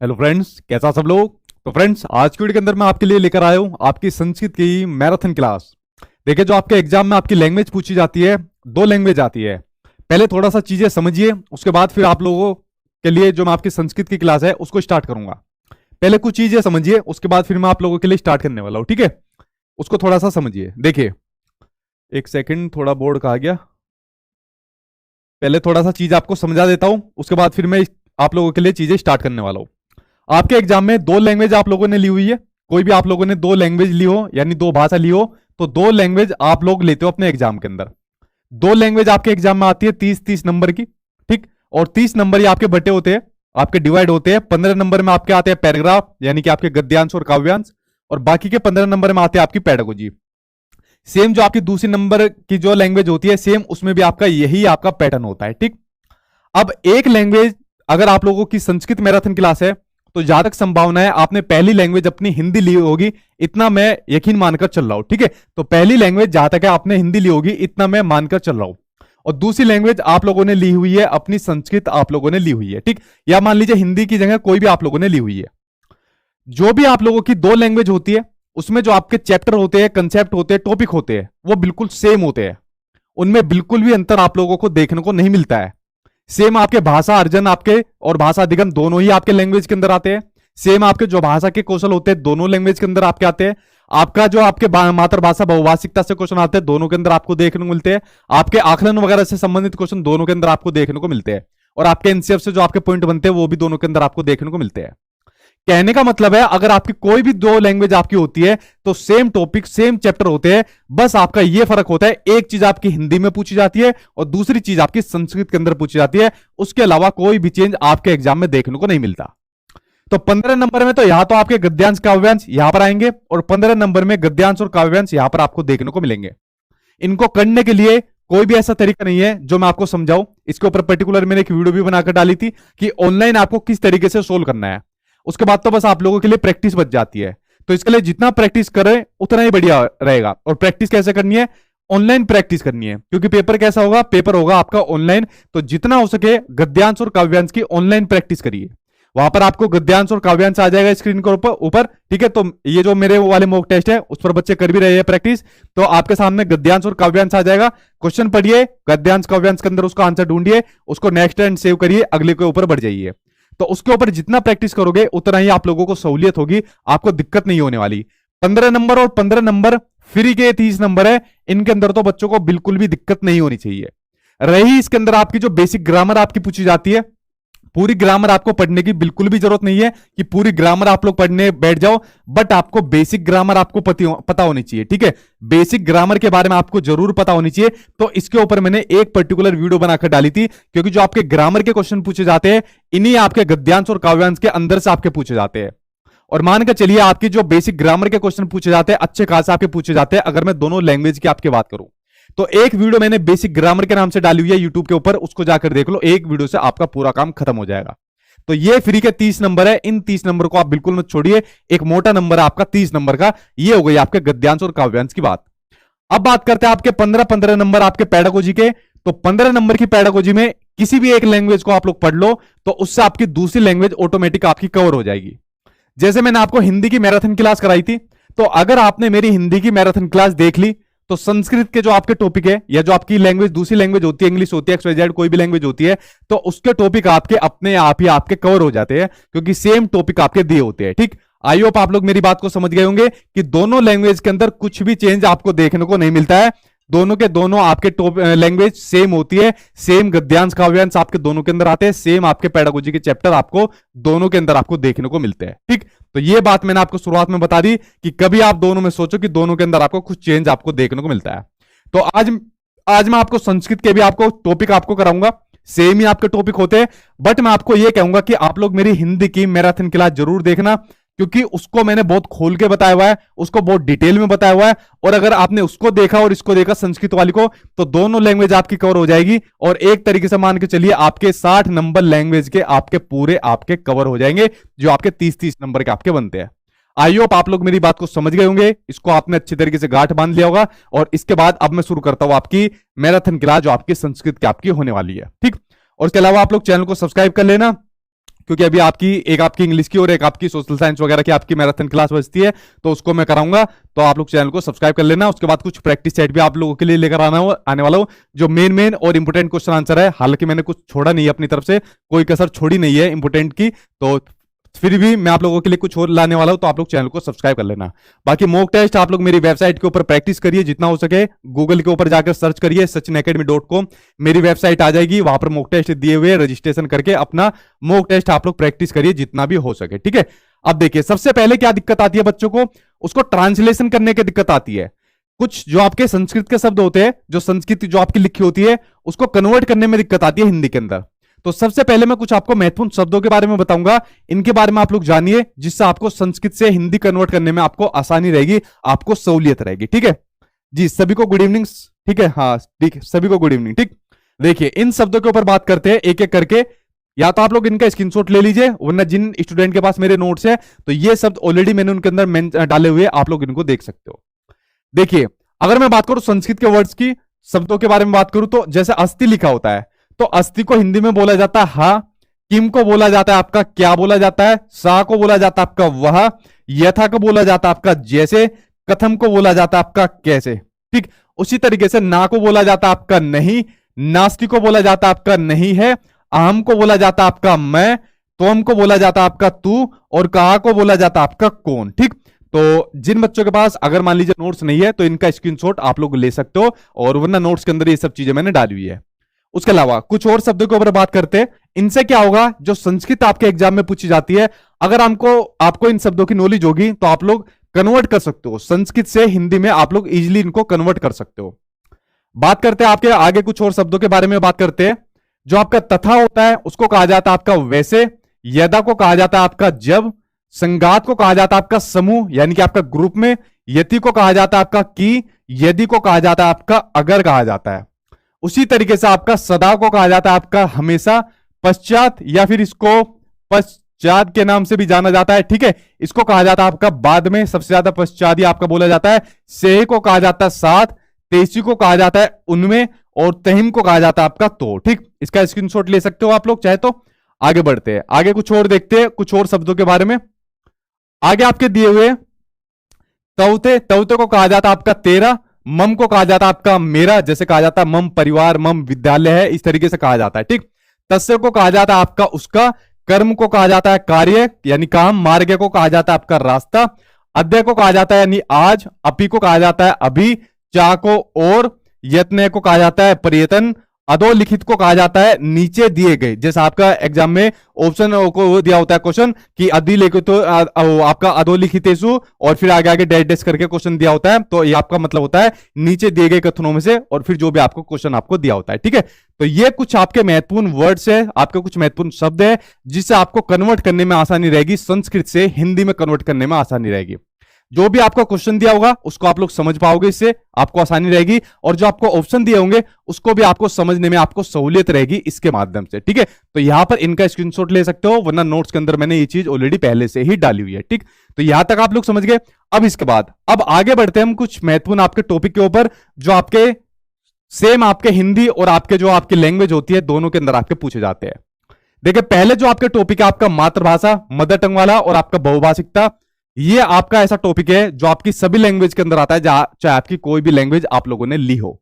Hello friends, कैसा सब लोग। तो फ्रेंड्स, आज की वीडियो के अंदर मैं आपके लिए लेकर आया हूं आपकी संस्कृत की मैराथन क्लास। देखिए, जो आपके एग्जाम में आपकी लैंग्वेज पूछी जाती है, दो लैंग्वेज आती है। पहले थोड़ा सा चीजें समझिए, उसके बाद फिर आप लोगों के लिए जो मैं आपकी संस्कृत की क्लास है उसको स्टार्ट करूंगा। पहले कुछ चीजें समझिए, उसके बाद फिर मैं आप लोगों के लिए स्टार्ट करने वाला हूं, ठीक है। उसको थोड़ा सा समझिए। देखिए, एक सेकंड, थोड़ा बोर्ड कहा गया। पहले थोड़ा सा चीज आपको समझा देता हूं, उसके बाद फिर मैं आप लोगों के लिए चीजें स्टार्ट करने वाला हूं। आपके एग्जाम में दो लैंग्वेज आप लोगों ने ली हुई है। कोई भी आप लोगों ने दो लैंग्वेज ली हो, यानी दो भाषा ली हो, तो दो लैंग्वेज आप लोग लेते हो अपने एग्जाम के अंदर। दो लैंग्वेज आपके एग्जाम में आती है 30-30 नंबर की, ठीक। और 30 नंबर ही आपके बटे होते हैं, आपके डिवाइड होते हैं। 15 नंबर में आपके आते हैं पैराग्राफ, यानी कि आपके गद्यांश और काव्यांश, और बाकी के 15 नंबर में आते हैं आपकी पेडागोजी। सेम जो आपकी दूसरी नंबर की जो लैंग्वेज होती है, सेम उसमें भी आपका यही आपका पैटर्न होता है, ठीक। अब एक लैंग्वेज, अगर आप लोगों की संस्कृत मैराथन क्लास है, तो जहां तक संभावना है आपने पहली लैंग्वेज अपनी हिंदी ली होगी, इतना मैं यकीन मानकर चल रहा हूं, ठीक है। तो पहली लैंग्वेज जहां तक है आपने हिंदी ली होगी, इतना मैं मानकर चल रहा हूं। और दूसरी लैंग्वेज आप लोगों ने ली हुई है अपनी संस्कृत, आप लोगों ने ली हुई है, ठीक। या मान लीजिए हिंदी की जगह कोई भी आप लोगों ने ली हुई है। जो भी आप लोगों की दो लैंग्वेज होती है, उसमें जो आपके चैप्टर होते हैं, कंसेप्ट होते हैं, टॉपिक होते हैं, वो बिल्कुल सेम होते हैं। उनमें बिल्कुल भी अंतर आप लोगों को देखने को नहीं मिलता है। सेम आपके भाषा अर्जन आपके और भाषा अधिगम दोनों ही आपके लैंग्वेज के अंदर आते हैं। सेम आपके जो भाषा के कौशल होते हैं, दोनों लैंग्वेज के अंदर आपके आते हैं। आपका जो आपके मातृभाषा बहुभाषिकता से क्वेश्चन आते हैं, दोनों के अंदर आपको देखने को मिलते हैं। आपके आकलन वगैरह से संबंधित क्वेश्चन दोनों के अंदर आपको देखने को मिलते हैं। और आपके एनसीएफ से जो आपके पॉइंट बनते हैं, वो भी दोनों के अंदर आपको देखने को मिलते हैं। कहने का मतलब है, अगर आपकी कोई भी दो लैंग्वेज आपकी होती है, तो सेम टॉपिक सेम चैप्टर होते हैं। बस आपका यह फर्क होता है, एक चीज आपकी हिंदी में पूछी जाती है और दूसरी चीज आपकी संस्कृत के अंदर पूछी जाती है। उसके अलावा कोई भी चेंज आपके एग्जाम में देखने को नहीं मिलता। तो 15 नंबर में तो यहां तो आपके गद्यांश काव्यांश यहां पर आएंगे, और 15 नंबर में गद्यांश और काव्यांश यहां पर आपको देखने को मिलेंगे। इनको करने के लिए कोई भी ऐसा तरीका नहीं है जो मैं आपको समझाऊं। इसके ऊपर पर्टिकुलर मैंने एक वीडियो भी बनाकर डाली थी कि ऑनलाइन आपको किस तरीके से सोल्व करना है। उसके बाद तो बस आप लोगों के लिए प्रैक्टिस बच जाती है। तो इसके लिए जितना प्रैक्टिस करें उतना ही बढ़िया रहेगा। और प्रैक्टिस कैसे करनी है? ऑनलाइन प्रैक्टिस करनी है, क्योंकि पेपर कैसा होगा? पेपर होगा आपका ऑनलाइन। तो जितना हो सके गद्यांश और काव्यांश की ऑनलाइन प्रैक्टिस करिए। वहां पर आपको गद्यांश और काव्यांश आ जाएगा स्क्रीन के ऊपर, ठीक है। तो ये जो मेरे वाले मॉक टेस्ट है, उस पर बच्चे कर भी रहे हैं प्रैक्टिस, तो आपके सामने गद्यांश और काव्यांश आ जाएगा। क्वेश्चन पढ़िए, गद्यांश काव्यांश के अंदर उसका आंसर ढूंढिए, उसको नेक्स्ट एंड सेव करिए, अगले के ऊपर बढ़ जाइए। तो उसके ऊपर जितना प्रैक्टिस करोगे उतना ही आप लोगों को सहूलियत होगी, आपको दिक्कत नहीं होने वाली। 15 नंबर और 15 नंबर फ्री के 30 नंबर है, इनके अंदर तो बच्चों को बिल्कुल भी दिक्कत नहीं होनी चाहिए। रही इसके अंदर आपकी जो बेसिक ग्रामर आपकी पूछी जाती है, पूरी ग्रामर आपको पढ़ने की बिल्कुल भी जरूरत नहीं है कि पूरी ग्रामर आप लोग पढ़ने बैठ जाओ, बट आपको बेसिक ग्रामर आपको पता होनी चाहिए, ठीक है। बेसिक ग्रामर के बारे में आपको जरूर पता होनी चाहिए। तो इसके ऊपर मैंने एक पर्टिकुलर वीडियो बनाकर डाली थी, क्योंकि जो आपके ग्रामर के क्वेश्चन पूछे जाते हैं, इन्हीं आपके गद्यांश और काव्यांश के अंदर से आपके पूछे जाते हैं। और मान के चलिए आपकी जो बेसिक ग्रामर के क्वेश्चन पूछे जाते हैं, अच्छे खास आपके पूछे जाते हैं, अगर मैं दोनों लैंग्वेज की आपकी बात करूं, तो एक वीडियो मैंने बेसिक ग्रामर के नाम से डाली हुई है यूट्यूब के ऊपर, उसको जाकर देख लो। एक वीडियो से आपका पूरा काम खत्म हो जाएगा। तो ये फ्री के 30 नंबर है, इन 30 नंबर को आप बिल्कुल मत छोड़िए। एक मोटा नंबर है आपका 30 नंबर का। ये हो गई आपके गद्यांश और काव्यांश की बात। अब बात करते हैं आपके 15-15 नंबर आपके पेडागोजी के। तो 15 नंबर की पेडागोजी में किसी भी एक लैंग्वेज को आप लोग पढ़ लो, तो उससे आपकी दूसरी लैंग्वेज ऑटोमेटिक आपकी कवर हो जाएगी। जैसे मैंने आपको हिंदी की मैराथन क्लास कराई थी, तो अगर आपने मेरी हिंदी की मैराथन क्लास देख ली, तो संस्कृत के जो आपके टॉपिक है, या जो आपकी लैंग्वेज दूसरी लैंग्वेज होती है, इंग्लिश होती है, XYZ कोई भी लैंग्वेज होती है, तो उसके टॉपिक आपके अपने आप ही आपके कवर हो जाते हैं, क्योंकि सेम टॉपिक आपके दिए होते हैं, ठीक। आई होप आप लोग मेरी बात को समझ गए होंगे कि दोनों लैंग्वेज के अंदर कुछ भी चेंज आपको देखने को नहीं मिलता है। दोनों के दोनों आपके लैंग्वेज सेम होती है। सेम गद्यांश काव्यांश आपके दोनों के अंदर आते हैं। सेम आपके पेडागोजी के चैप्टर आपको दोनों के अंदर आपको देखने को मिलते हैं, ठीक। तो ये बात मैंने आपको शुरुआत में बता दी कि कभी आप दोनों में सोचो कि दोनों के अंदर आपको कुछ चेंज आपको देखने को मिलता है। तो आज मैं आपको संस्कृत के भी आपको टॉपिक आपको कराऊंगा, सेम ही आपके टॉपिक होते हैं, बट मैं आपको यह कहूंगा कि आप लोग मेरी हिंदी की मैराथन क्लास जरूर देखना, क्योंकि उसको मैंने बहुत खोल के बताया हुआ है, उसको बहुत डिटेल में बताया हुआ है। और अगर आपने उसको देखा और इसको देखा संस्कृत वाली को, तो दोनों लैंग्वेज आपकी कवर हो जाएगी। और एक तरीके से मान के चलिए आपके 60 नंबर लैंग्वेज के आपके पूरे आपके कवर हो जाएंगे, जो आपके 30-30 नंबर के आपके बनते हैं। आई होप आप लोग मेरी बात को समझ गए होंगे, इसको आपने अच्छी तरीके से गांठ बांध लिया होगा। और इसके बाद अब मैं शुरू करता हूं आपकी मैराथन क्लास, जो आपकी संस्कृत की आपकी होने वाली है, ठीक। और इसके अलावा आप लोग चैनल को सब्सक्राइब कर लेना, क्योंकि अभी एक आपकी इंग्लिश की और एक आपकी सोशल साइंस वगैरह की आपकी मैराथन क्लास बचती है, तो उसको मैं कराऊंगा। तो आप लोग चैनल को सब्सक्राइब कर लेना। उसके बाद कुछ प्रैक्टिस सेट भी आप लोगों के लिए लेकर आने वाला हूं, जो मेन और इंपोर्टेंट क्वेश्चन आंसर है। हालांकि मैंने कुछ छोड़ा नहीं है अपनी तरफ से, कोई कसर छोड़ी नहीं है इंपोर्टेंट की, तो फिर भी मैं आप लोगों के लिए कुछ और लाने वाला हूं, तो आप लोग चैनल को सब्सक्राइब कर लेना। बाकी मॉक टेस्ट आप लोग मेरी वेबसाइट के ऊपर प्रैक्टिस करिए जितना हो सके। गूगल के ऊपर जाकर सर्च करिए sachinacademy.com, मेरी वेबसाइट आ जाएगी, वहां पर मॉक टेस्ट दिए हुए रजिस्ट्रेशन करके अपना मॉक टेस्ट आप लोग प्रैक्टिस करिए जितना भी हो सके, ठीक है। अब देखिए सबसे पहले क्या दिक्कत आती है बच्चों को, उसको ट्रांसलेशन करने की दिक्कत आती है। कुछ जो आपके संस्कृत के शब्द होते हैं, जो संस्कृत जो आपकी लिखी होती है, उसको कन्वर्ट करने में दिक्कत आती है हिंदी के अंदर। तो सबसे पहले मैं कुछ आपको महत्वपूर्ण शब्दों के बारे में बताऊंगा, इनके बारे में आप लोग जानिए, जिससे आपको संस्कृत से हिंदी कन्वर्ट करने में आपको आसानी रहेगी, आपको सहूलियत रहेगी, ठीक है जी। सभी को गुड इवनिंग, ठीक है, हाँ ठीक है, सभी को गुड इवनिंग, ठीक। देखिए इन शब्दों के ऊपर बात करते हैं एक एक करके, या तो आप लोग इनका स्क्रीनशॉट ले लीजिए, वरना जिन स्टूडेंट के पास मेरे नोट्स है तो ये शब्द ऑलरेडी मैंने उनके अंदर डाले हुए, आप लोग इनको देख सकते हो। देखिए अगर मैं बात करूं संस्कृत के वर्ड्स की, शब्दों के बारे में बात करूं, तो जैसे अस्थि लिखा होता है, तो अस्थि को हिंदी में बोला जाता है हा, किम को बोला जाता है आपका क्या बोला जाता है, सा को बोला जाता है आपका वह, यथा को बोला जाता है आपका जैसे, कथम को बोला जाता है आपका कैसे, ठीक। उसी तरीके से ना को बोला जाता है आपका नहीं, नास्ति को बोला जाता है आपका नहीं है, अहम को बोला जाता है आपका मैं, तोम को बोला जाता है आपका तू, और कहा को बोला जाता है आपका कौन, ठीक। तो जिन बच्चों के पास अगर मान लीजिए नोट्स नहीं है तो इनका स्क्रीनशॉट आप लोग ले सकते हो, और वरना नोट्स के अंदर ये सब चीजें मैंने डाली हुई है। उसके अलावा कुछ और शब्दों के ऊपर बात करते हैं, इनसे क्या होगा, जो संस्कृत आपके एग्जाम में पूछी जाती है, अगर आपको इन शब्दों की नॉलेज होगी तो आप लोग कन्वर्ट कर सकते हो संस्कृत से हिंदी में, आप लोग इजीली इनको कन्वर्ट कर सकते हो। बात करते हैं आपके आगे कुछ और शब्दों के बारे में बात करते हैं। जो आपका तथा होता है उसको कहा जाता है आपका वैसे, यदा को कहा जाता है आपका जब, संगात को कहा जाता है आपका समूह यानी कि आपका ग्रुप में, यति को कहा जाता है आपका की, यदि को कहा जाता है आपका अगर कहा जाता है। उसी तरीके से आपका सदा को कहा जाता है आपका हमेशा, पश्चात या फिर इसको पश्चात के नाम से भी जाना जाता है, ठीक है। इसको कहा जाता है आपका बाद में, सबसे ज्यादा पश्चात ही आपका बोला जाता है। से को कहा जाता है साथ, तेसी को कहा जाता है उनमें, और तहिम को कहा जाता है आपका तो, ठीक। इसका स्क्रीनशॉट ले सकते हो आप लोग चाहे तो। आगे बढ़ते हैं, आगे कुछ और देखते हैं, कुछ और शब्दों के बारे में। आगे आपके दिए हुए तवते, तवते को कहा जाता है आपका तेरा, मम को कहा जाता है आपका मेरा, जैसे कहा जाता है मम परिवार, मम विद्यालय है, इस तरीके से कहा जाता है, ठीक। तस्य को कहा जाता है आपका उसका, कर्म को कहा जाता है कार्य यानी काम, मार्ग को कहा जाता है आपका रास्ता, अद्य को कहा जाता है यानी आज, अपि को कहा जाता है अभी, चा को और, यत्न को कहा जाता है प्रयत्न, अधोलिखित को कहा जाता है नीचे दिए गए। जैसे आपका एग्जाम में ऑप्शन को दिया होता है क्वेश्चन कि अधिलिखित तो आपका अधोलिखितेषु, और फिर आगे आगे डैश डैश करके क्वेश्चन दिया होता है, तो ये आपका मतलब होता है नीचे दिए गए कथनों में से, और फिर जो भी आपको क्वेश्चन आपको दिया होता है, ठीक है। तो ये कुछ आपके महत्वपूर्ण वर्ड्स है, आपके कुछ महत्वपूर्ण शब्द है, जिससे आपको कन्वर्ट करने में आसानी रहेगी, संस्कृत से हिंदी में कन्वर्ट करने में आसानी रहेगी। जो भी आपका क्वेश्चन दिया होगा उसको आप लोग समझ पाओगे, इससे आपको आसानी रहेगी, और जो आपको ऑप्शन दिए होंगे उसको भी आपको समझने में आपको सहूलियत रहेगी इसके माध्यम से, ठीक है। तो यहां पर इनका स्क्रीनशॉट ले सकते हो, वरना नोट्स के अंदर मैंने ये चीज ऑलरेडी पहले से ही डाली हुई है, ठीक। तो यहां तक आप लोग समझ गए। अब इसके बाद अब आगे बढ़ते हैं हम कुछ महत्वपूर्ण आपके टॉपिक के ऊपर, जो आपके सेम आपके हिंदी और आपके जो आपकी लैंग्वेज होती है दोनों के अंदर आपके पूछे जाते हैं। देखिए पहले जो आपके टॉपिक है आपका मातृभाषा, मदर टंग वाला, और आपका बहुभाषिकता। ये आपका ऐसा टॉपिक है जो आपकी सभी लैंग्वेज के अंदर आता है, चाहे आपकी कोई भी लैंग्वेज आप लोगों ने ली हो।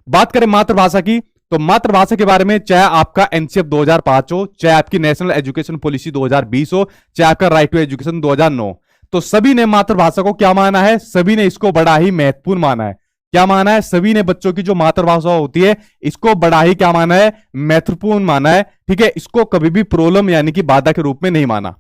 बात करें मातृभाषा की, तो मातृभाषा के बारे में चाहे आपका एनसीएफ 2005 हो, चाहे आपकी नेशनल एजुकेशन पॉलिसी 2020 हो, चाहे आपका राइट टू एजुकेशन 2009, तो सभी ने मातृभाषा को क्या माना है, सभी ने इसको बड़ा ही महत्वपूर्ण माना है। क्या माना है, सभी ने बच्चों की जो मातृभाषा होती है इसको बड़ा ही क्या माना है, महत्वपूर्ण माना है, ठीक है। इसको कभी भी प्रॉब्लम यानी कि बाधा के रूप में नहीं माना,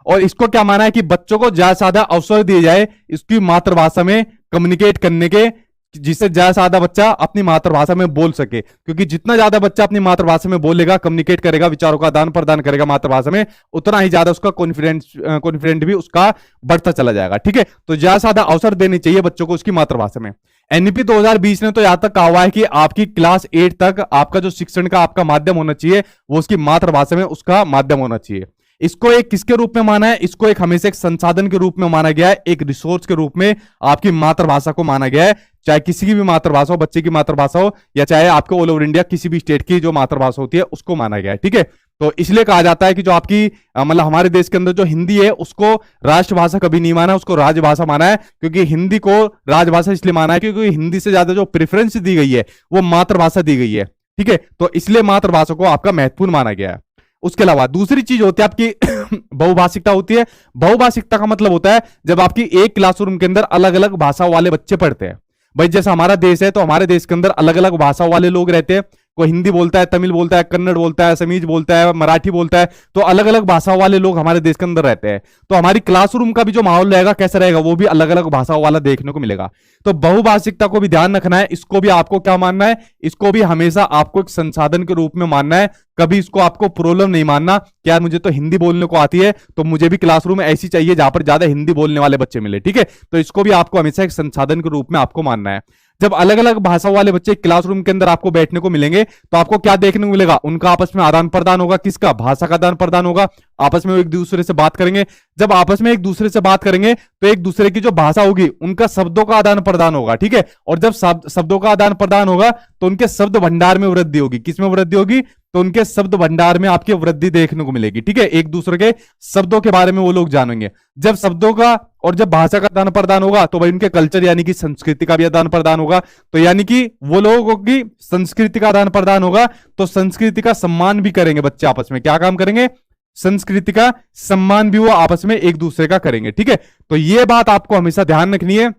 और इसको क्या माना है कि बच्चों को ज्यादा से ज्यादा अवसर दिए जाए इसकी मातृभाषा में कम्युनिकेट करने के, जिससे ज्यादा से ज्यादा बच्चा अपनी मातृभाषा में बोल सके, क्योंकि जितना ज्यादा बच्चा अपनी मातृभाषा में बोलेगा, कम्युनिकेट करेगा, विचारों का आदान प्रदान करेगा मातृभाषा में, उतना ही ज्यादा उसका कॉन्फिडेंट भी उसका बढ़ता चला जाएगा, ठीक है। तो ज्यादा से ज्यादा अवसर देने चाहिए बच्चों को उसकी मातृभाषा में। एनईपी 2020 ने तो यहां तक कहा हुआ है कि आपकी क्लास 8 तक आपका जो शिक्षण का आपका माध्यम होना चाहिए वो उसकी मातृभाषा में उसका माध्यम होना चाहिए। इसको एक किसके रूप में माना है, इसको एक हमेशा एक संसाधन के रूप में माना गया है, एक रिसोर्स के रूप में आपकी मातृभाषा को माना गया है। चाहे किसी की भी मातृभाषा हो, बच्चे की मातृभाषा हो, या चाहे आपके ऑल ओवर इंडिया किसी भी स्टेट की जो मातृभाषा होती है उसको माना गया है, ठीक है। तो इसलिए कहा जाता है कि जो आपकी मतलब हमारे देश के अंदर जो हिंदी है उसको राष्ट्रभाषा कभी नहीं माना, उसको राजभाषा माना है। क्योंकि हिंदी को राजभाषा इसलिए माना है क्योंकि हिंदी से ज्यादा जो प्रेफरेंस दी गई है वो मातृभाषा दी गई है, ठीक है। तो इसलिए मातृभाषा को आपका महत्वपूर्ण माना गया है। उसके अलावा दूसरी चीज होती है आपकी बहुभाषिकता होती है। बहुभाषिकता का मतलब होता है जब आपकी एक क्लासरूम के अंदर अलग अलग भाषा वाले बच्चे पढ़ते हैं। भाई जैसा हमारा देश है तो हमारे देश के अंदर अलग अलग भाषा वाले लोग रहते हैं। कोई हिंदी बोलता है, तमिल बोलता है, कन्नड़ बोलता है, असमीज बोलता है, मराठी बोलता है। तो अलग अलग भाषा वाले लोग हमारे देश के अंदर रहते हैं। तो हमारी क्लासरूम का भी जो माहौल रहेगा कैसा रहेगा, वो भी अलग अलग भाषा वाला देखने को मिलेगा। तो बहुभाषिकता को भी ध्यान रखना है। इसको भी आपको क्या मानना है, इसको भी हमेशा आपको एक संसाधन के रूप में मानना है। कभी इसको आपको प्रॉब्लम नहीं मानना कि यार मुझे तो हिंदी बोलने को आती है तो मुझे भी क्लासरूम ऐसी चाहिए जहां पर ज्यादा हिंदी बोलने वाले बच्चे मिले, ठीक है। तो इसको भी आपको हमेशा एक संसाधन के रूप में आपको मानना है। जब अलग अलग भाषा वाले बच्चे क्लासरूम के अंदर आपको बैठने को मिलेंगे तो आपको क्या देखने को मिलेगा, उनका आपस में आदान प्रदान होगा। किसका, भाषा का आदान प्रदान होगा। आपस में वो एक दूसरे से बात करेंगे। जब आपस में एक दूसरे से बात करेंगे तो एक दूसरे की जो भाषा होगी उनका शब्दों का आदान प्रदान होगा, ठीक है। और जब शब्दों का आदान प्रदान होगा तो उनके शब्द भंडार में वृद्धि होगी। किसमें वृद्धि होगी, तो उनके शब्द भंडार में आपकी वृद्धि देखने को मिलेगी, ठीक है। एक दूसरे के शब्दों के बारे में वो लोग जानेंगे। जब शब्दों का और जब भाषा का आदान प्रदान होगा तो भाई उनके कल्चर यानी कि संस्कृति का भी आदान प्रदान होगा। तो यानी कि वो लोगों की संस्कृति का आदान प्रदान होगा तो संस्कृति का सम्मान भी करेंगे बच्चे आपस में। क्या काम करेंगे, संस्कृति का सम्मान भी वो आपस में एक दूसरे का करेंगे, ठीक है। तो ये बात आपको हमेशा ध्यान रखनी है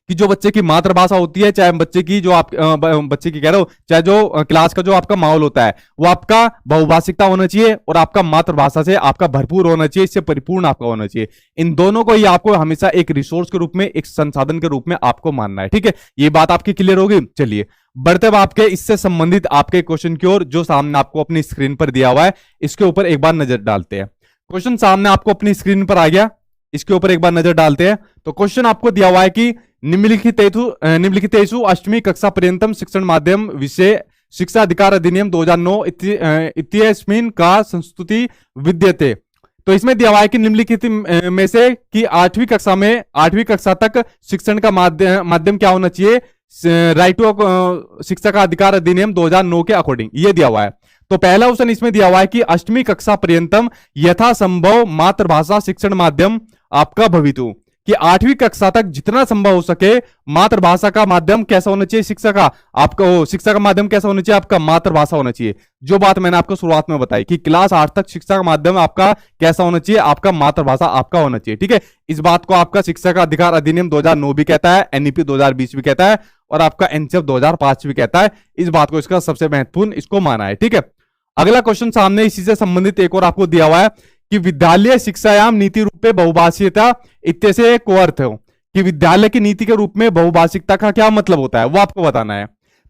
कि जो बच्चे की मातृभाषा होती है, चाहे बच्चे की जो आप बच्चे की कह रहे हो, चाहे जो क्लास का जो आपका माहौल होता है वो आपका बहुभाषिकता होना चाहिए और आपका मातृभाषा से आपका भरपूर होना चाहिए, इससे परिपूर्ण आपका होना चाहिए। इन दोनों को ही आपको हमेशा एक रिसोर्स के रूप में, एक संसाधन के रूप में आपको मानना है, ठीक है। ये बात आपकी क्लियर होगी। चलिए बढ़ते हुए आपके इससे संबंधित आपके क्वेश्चन की ओर, जो सामने आपको अपनी स्क्रीन पर दिया हुआ है इसके ऊपर एक बार नजर डालते हैं। क्वेश्चन सामने आपको अपनी स्क्रीन पर आ गया, इसके ऊपर एक बार नजर डालते हैं। तो क्वेश्चन आपको दिया हुआ है कि निम्नलिखितेषु अष्टमी कक्षा पर्यंतम शिक्षण माध्यम विषय शिक्षा अधिकार अधिनियम 2009 इत्यस्मिन् का संस्तुति विद्यते। तो इसमें दिया हुआ है कि निम्नलिखित में से कि आठवीं कक्षा तक शिक्षण का माध्यम क्या होना चाहिए, राइट टू शिक्षा का अधिकार अधिनियम 2009 के अकॉर्डिंग, ये दिया हुआ है। तो पहला ऑप्शन इसमें दिया हुआ है कि अष्टमी कक्षा पर्यंतम यथासंभव मातृभाषा शिक्षण माध्यम आपका भवितु, कि आठवीं कक्षा तक जितना संभव हो सके मातृभाषा का माध्यम कैसा होना चाहिए, शिक्षा का माध्यम कैसा होना चाहिए, आपका मातृभाषा होना चाहिए। जो बात मैंने आपको शुरुआत में बताई कि क्लास 8 तक शिक्षा का माध्यम आपका कैसा होना चाहिए, आपका मातृभाषा आपका होना चाहिए, ठीक है। इस बात को आपका शिक्षा का अधिकार अधिनियम 2009 भी कहता है, एनईपी 2020 भी कहता है और आपका एनसीएफ 2005 भी कहता है। इस बात को इसका सबसे महत्वपूर्ण इसको माना है, ठीक है। अगला क्वेश्चन सामने इसी से संबंधित एक और आपको दिया हुआ है कि विद्यालय शिक्षायाम नीति रूपे बहुभाषीयता इत्यस्य को अर्थ हो, कि विद्यालय की नीति के रूप में बहुभाषिकता का क्या मतलब होता है वो आपको बताना है।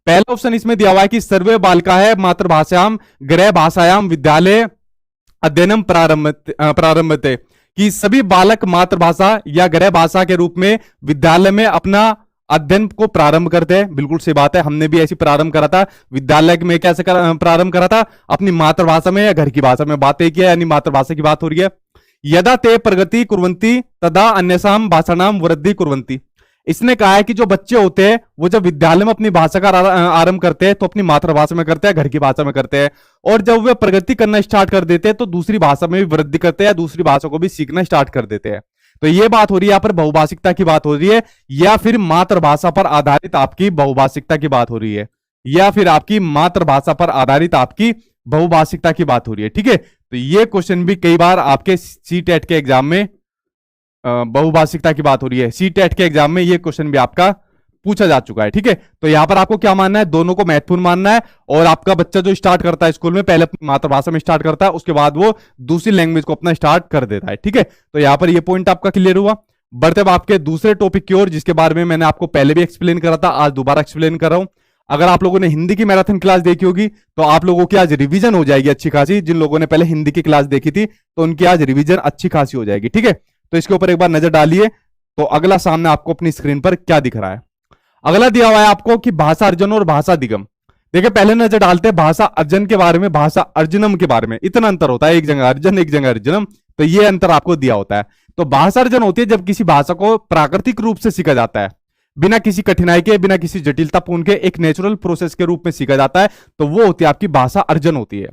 पहला ऑप्शन इसमें दिया हुआ है कि सर्वे बालिका है मातृभाषायाम गृह भाषायाम विद्यालय अध्ययनम प्रारंभते, कि सभी बालक मातृभाषा या गृह भाषा के रूप में विद्यालय में अपना अध्ययन को प्रारंभ करते हैं। बिल्कुल सही बात है, हमने भी ऐसी प्रारंभ करा था। विद्यालय में कैसे प्रारंभ करा था, अपनी मातृभाषा में या घर की भाषा में। बात एक है, यानी मातृभाषा की बात हो रही है। यदा ते प्रगति कुर्वन्ति तदा अन्यसाम भाषाणाम वृद्धि कुर्वन्ति। इसने कहा है कि जो बच्चे होते हैं वो जब विद्यालय में अपनी भाषा का आरंभ करते हैं तो अपनी मातृभाषा में करते हैं, घर की भाषा में करते हैं। और जब वे प्रगति करना स्टार्ट कर देते हैं तो दूसरी भाषा में भी वृद्धि करते हैं, दूसरी भाषा को भी सीखना स्टार्ट कर देते हैं। तो ये बात हो रही है, यहाँ पर बहुभाषिकता की बात हो रही है, या फिर मातृभाषा पर आधारित आपकी बहुभाषिकता की बात हो रही है, या फिर आपकी मातृभाषा पर आधारित आपकी बहुभाषिकता की बात हो रही है, ठीक है। तो ये क्वेश्चन भी कई बार आपके सीटेट के एग्जाम में बहुभाषिकता की बात हो रही है, सीटेट के एग्जाम में ये क्वेश्चन भी आपका पूछा जा चुका है, ठीक है। तो यहां पर आपको क्या मानना है, दोनों को महत्वपूर्ण मानना है। और आपका बच्चा जो स्टार्ट करता है स्कूल में पहले अपनी मातृभाषा में स्टार्ट करता है, उसके बाद वो दूसरी लैंग्वेज को अपना स्टार्ट कर देता है, ठीक है। तो यहां पर ये पॉइंट आपका क्लियर हुआ। बढ़ते अब आपके दूसरे टॉपिक की ओर, जिसके बारे में मैंने आपको पहले भी एक्सप्लेन करा था, आज दोबारा एक्सप्लेन कर रहा हूं। अगर आप लोगों ने हिंदी की मैराथन क्लास देखी होगी तो आप लोगों की आज रिवीजन हो जाएगी अच्छी खासी। जिन लोगों ने पहले हिंदी की क्लास देखी थी तो उनकी आज रिवीजन अच्छी खासी हो जाएगी, ठीक है। तो इसके ऊपर एक बार नजर डालिए। तो अगला सामने आपको अपनी स्क्रीन पर क्या दिख रहा है, अगला दिया हुआ है आपको कि भाषा अर्जन और भाषा अधिगम। देखिए पहले नजर डालते हैं भाषा अर्जन के बारे में, भाषा अर्जनम के बारे में। इतना अंतर होता है, एक जगह अर्जन एक जगह अर्जनम, तो ये अंतर आपको दिया होता है। तो भाषा अर्जन होती है जब किसी भाषा को प्राकृतिक रूप से सीखा जाता है, बिना किसी कठिनाई के, बिना किसी जटिलतापूर्ण के, एक नेचुरल प्रोसेस के रूप में सीखा जाता है, तो वो होती है आपकी भाषा अर्जन होती है।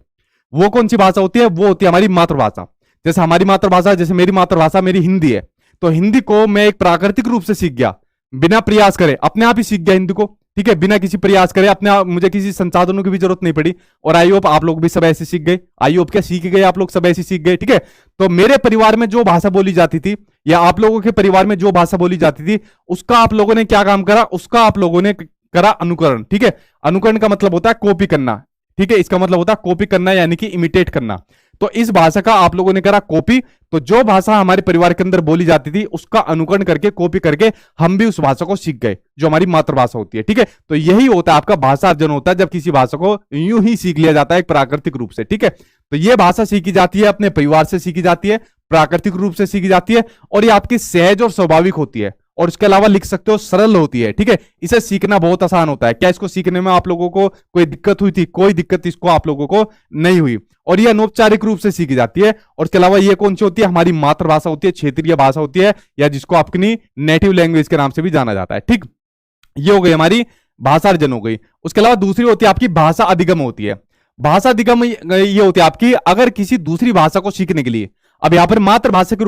वो कौन सी भाषा होती है? वो होती है हमारी मातृभाषा। जैसे हमारी मातृभाषा, जैसे मेरी मातृभाषा मेरी हिंदी है, तो हिंदी को मैं एक प्राकृतिक रूप से सीख गया, बिना प्रयास करे अपने आप ही सीख गया हिंदी को, ठीक है, बिना किसी प्रयास करे अपने आप, मुझे किसी संसाधनों की भी जरूरत नहीं पड़ी। और आई होप आप लोग भी सब ऐसे सीख गए, आई होप क्या सीख गए आप लोग सब ऐसे सीख गए, ठीक है। तो मेरे परिवार में जो भाषा बोली जाती थी, या आप लोगों के परिवार में जो भाषा बोली जाती थी, उसका आप लोगों ने क्या काम करा? उसका आप लोगों ने करा अनुकरण, ठीक है। अनुकरण का मतलब होता है कॉपी करना, ठीक है, इसका मतलब होता है कॉपी करना यानी कि इमिटेट करना। तो इस भाषा का आप लोगों ने करा कॉपी। तो जो भाषा हमारे परिवार के अंदर बोली जाती थी उसका अनुकरण करके, कॉपी करके हम भी उस भाषा को सीख गए, जो हमारी मातृभाषा होती है, ठीक है। तो यही होता है आपका भाषा अर्जन होता है, जब किसी भाषा को यूं ही सीख लिया जाता है प्राकृतिक रूप से, ठीक है। तो यह भाषा सीखी जाती है, अपने परिवार से सीखी जाती है, प्राकृतिक रूप से सीखी जाती है, और ये आपकी सहज और स्वाभाविक होती है। और इसके अलावा लिख सकते हो सरल होती है, ठीक है। इसे सीखना बहुत आसान होता है। क्या इसको सीखने में आप लोगों को कोई दिक्कत हुई थी? कोई दिक्कत इसको आप लोगों को नहीं हुई। और ये अनौपचारिक रूप से सीखी जाती है। और इसके अलावा ये कौन सी होती है? हमारी मातृभाषा होती है, क्षेत्रीय भाषा होती है, या जिसको अपनी नेटिव लैंग्वेज के नाम से भी जाना जाता है, ठीक। ये हो गई हमारी भाषा अर्जन हो गई। उसके अलावा दूसरी होती है आपकी भाषा अधिगम होती है। भाषा अधिगम ये होती है आपकी, अगर किसी दूसरी भाषा को सीखने के लिए, अब यहां पर मातृभाषा के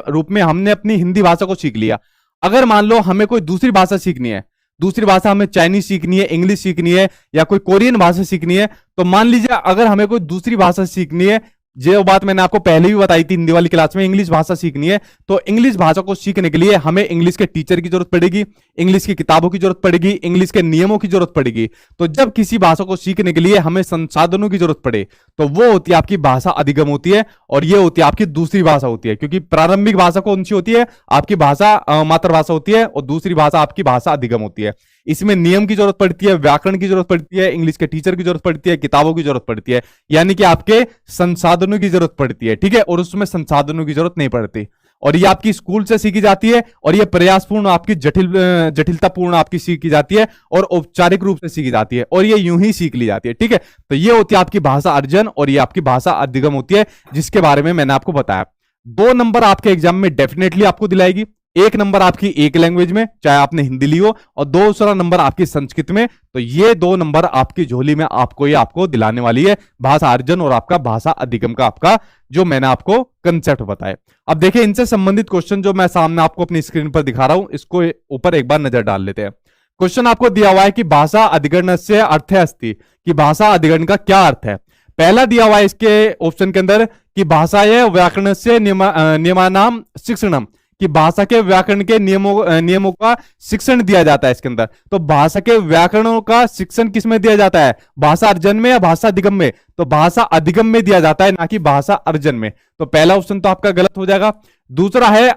रूप में हमने अपनी हिंदी भाषा को सीख लिया। अगर मान लो हमें कोई दूसरी भाषा सीखनी है, दूसरी भाषा हमें चाइनीज सीखनी है, इंग्लिश सीखनी है, या कोई कोरियन भाषा सीखनी है, तो मान लीजिए अगर हमें कोई दूसरी भाषा सीखनी है, जो बात मैंने आपको पहले भी बताई थी हिंदी वाली क्लास में, इंग्लिश भाषा सीखनी है, तो इंग्लिश भाषा को सीखने के लिए हमें इंग्लिश के टीचर की जरूरत पड़ेगी, इंग्लिश की किताबों की जरूरत पड़ेगी, इंग्लिश के नियमों की जरूरत पड़ेगी। तो जब किसी भाषा को सीखने के लिए हमें संसाधनों की जरूरत पड़े, तो वो होती है आपकी भाषा अधिगम होती है, और ये होती है आपकी दूसरी भाषा होती है। क्योंकि प्रारंभिक भाषा कौन सी होती है? आपकी भाषा मातृभाषा होती है, और दूसरी भाषा आपकी भाषा अधिगम होती है। इसमें नियम की जरूरत पड़ती है, व्याकरण की जरूरत पड़ती है, इंग्लिश के टीचर की जरूरत पड़ती है, किताबों की जरूरत पड़ती है, यानी कि आपके संसाधनों की जरूरत पड़ती है, ठीक है। और उसमें संसाधनों की जरूरत नहीं पड़ती। और ये आपकी स्कूल से सीखी जाती है, और ये प्रयासपूर्ण आपकी जटिलतापूर्ण आपकी सीखी जाती है, और औपचारिक रूप से सीखी जाती है, और ये यूं ही सीख ली जाती है, ठीक है। तो ये होती है आपकी भाषा अर्जन, और ये आपकी भाषा अधिगम होती है, जिसके बारे में मैंने आपको बताया। 2 नंबर आपके एग्जाम में डेफिनेटली आपको दिलाएगी। 1 नंबर आपकी एक लैंग्वेज में, चाहे आपने हिंदी ली हो, और दूसरा नंबर आपकी संस्कृत में। तो ये 2 नंबर आपकी झोली में आपको दिलाने वाली है, भाषा अर्जन और आपका भाषा अधिगम का, आपका जो मैंने आपको कंसेप्ट बताया। अब देखिए इनसे संबंधित क्वेश्चन जो मैं सामने आपको अपनी स्क्रीन पर दिखा रहा हूं, इसको ऊपर एक बार नजर डाल लेते हैं। क्वेश्चन आपको दिया हुआ है कि भाषा अधिकरण से अर्थ अस्ति, कि भाषा अधिकरण का क्या अर्थ है। पहला दिया हुआ है इसके ऑप्शन के अंदर कि भाषा व्याकरण से नियमानाम शिक्षणम, कि भाषा के व्याकरण के नियमों का शिक्षण दिया जाता है इसके अंदर। तो भाषा के व्याकरणों का शिक्षण किस में दिया जाता है? भाषा अर्जन में या भाषा अधिगम में? तो भाषा अधिगम में दिया जाता है, ना कि भाषा अर्जन में। तो पहला ऑप्शन तो आपका गलत हो जाएगा। दूसरा है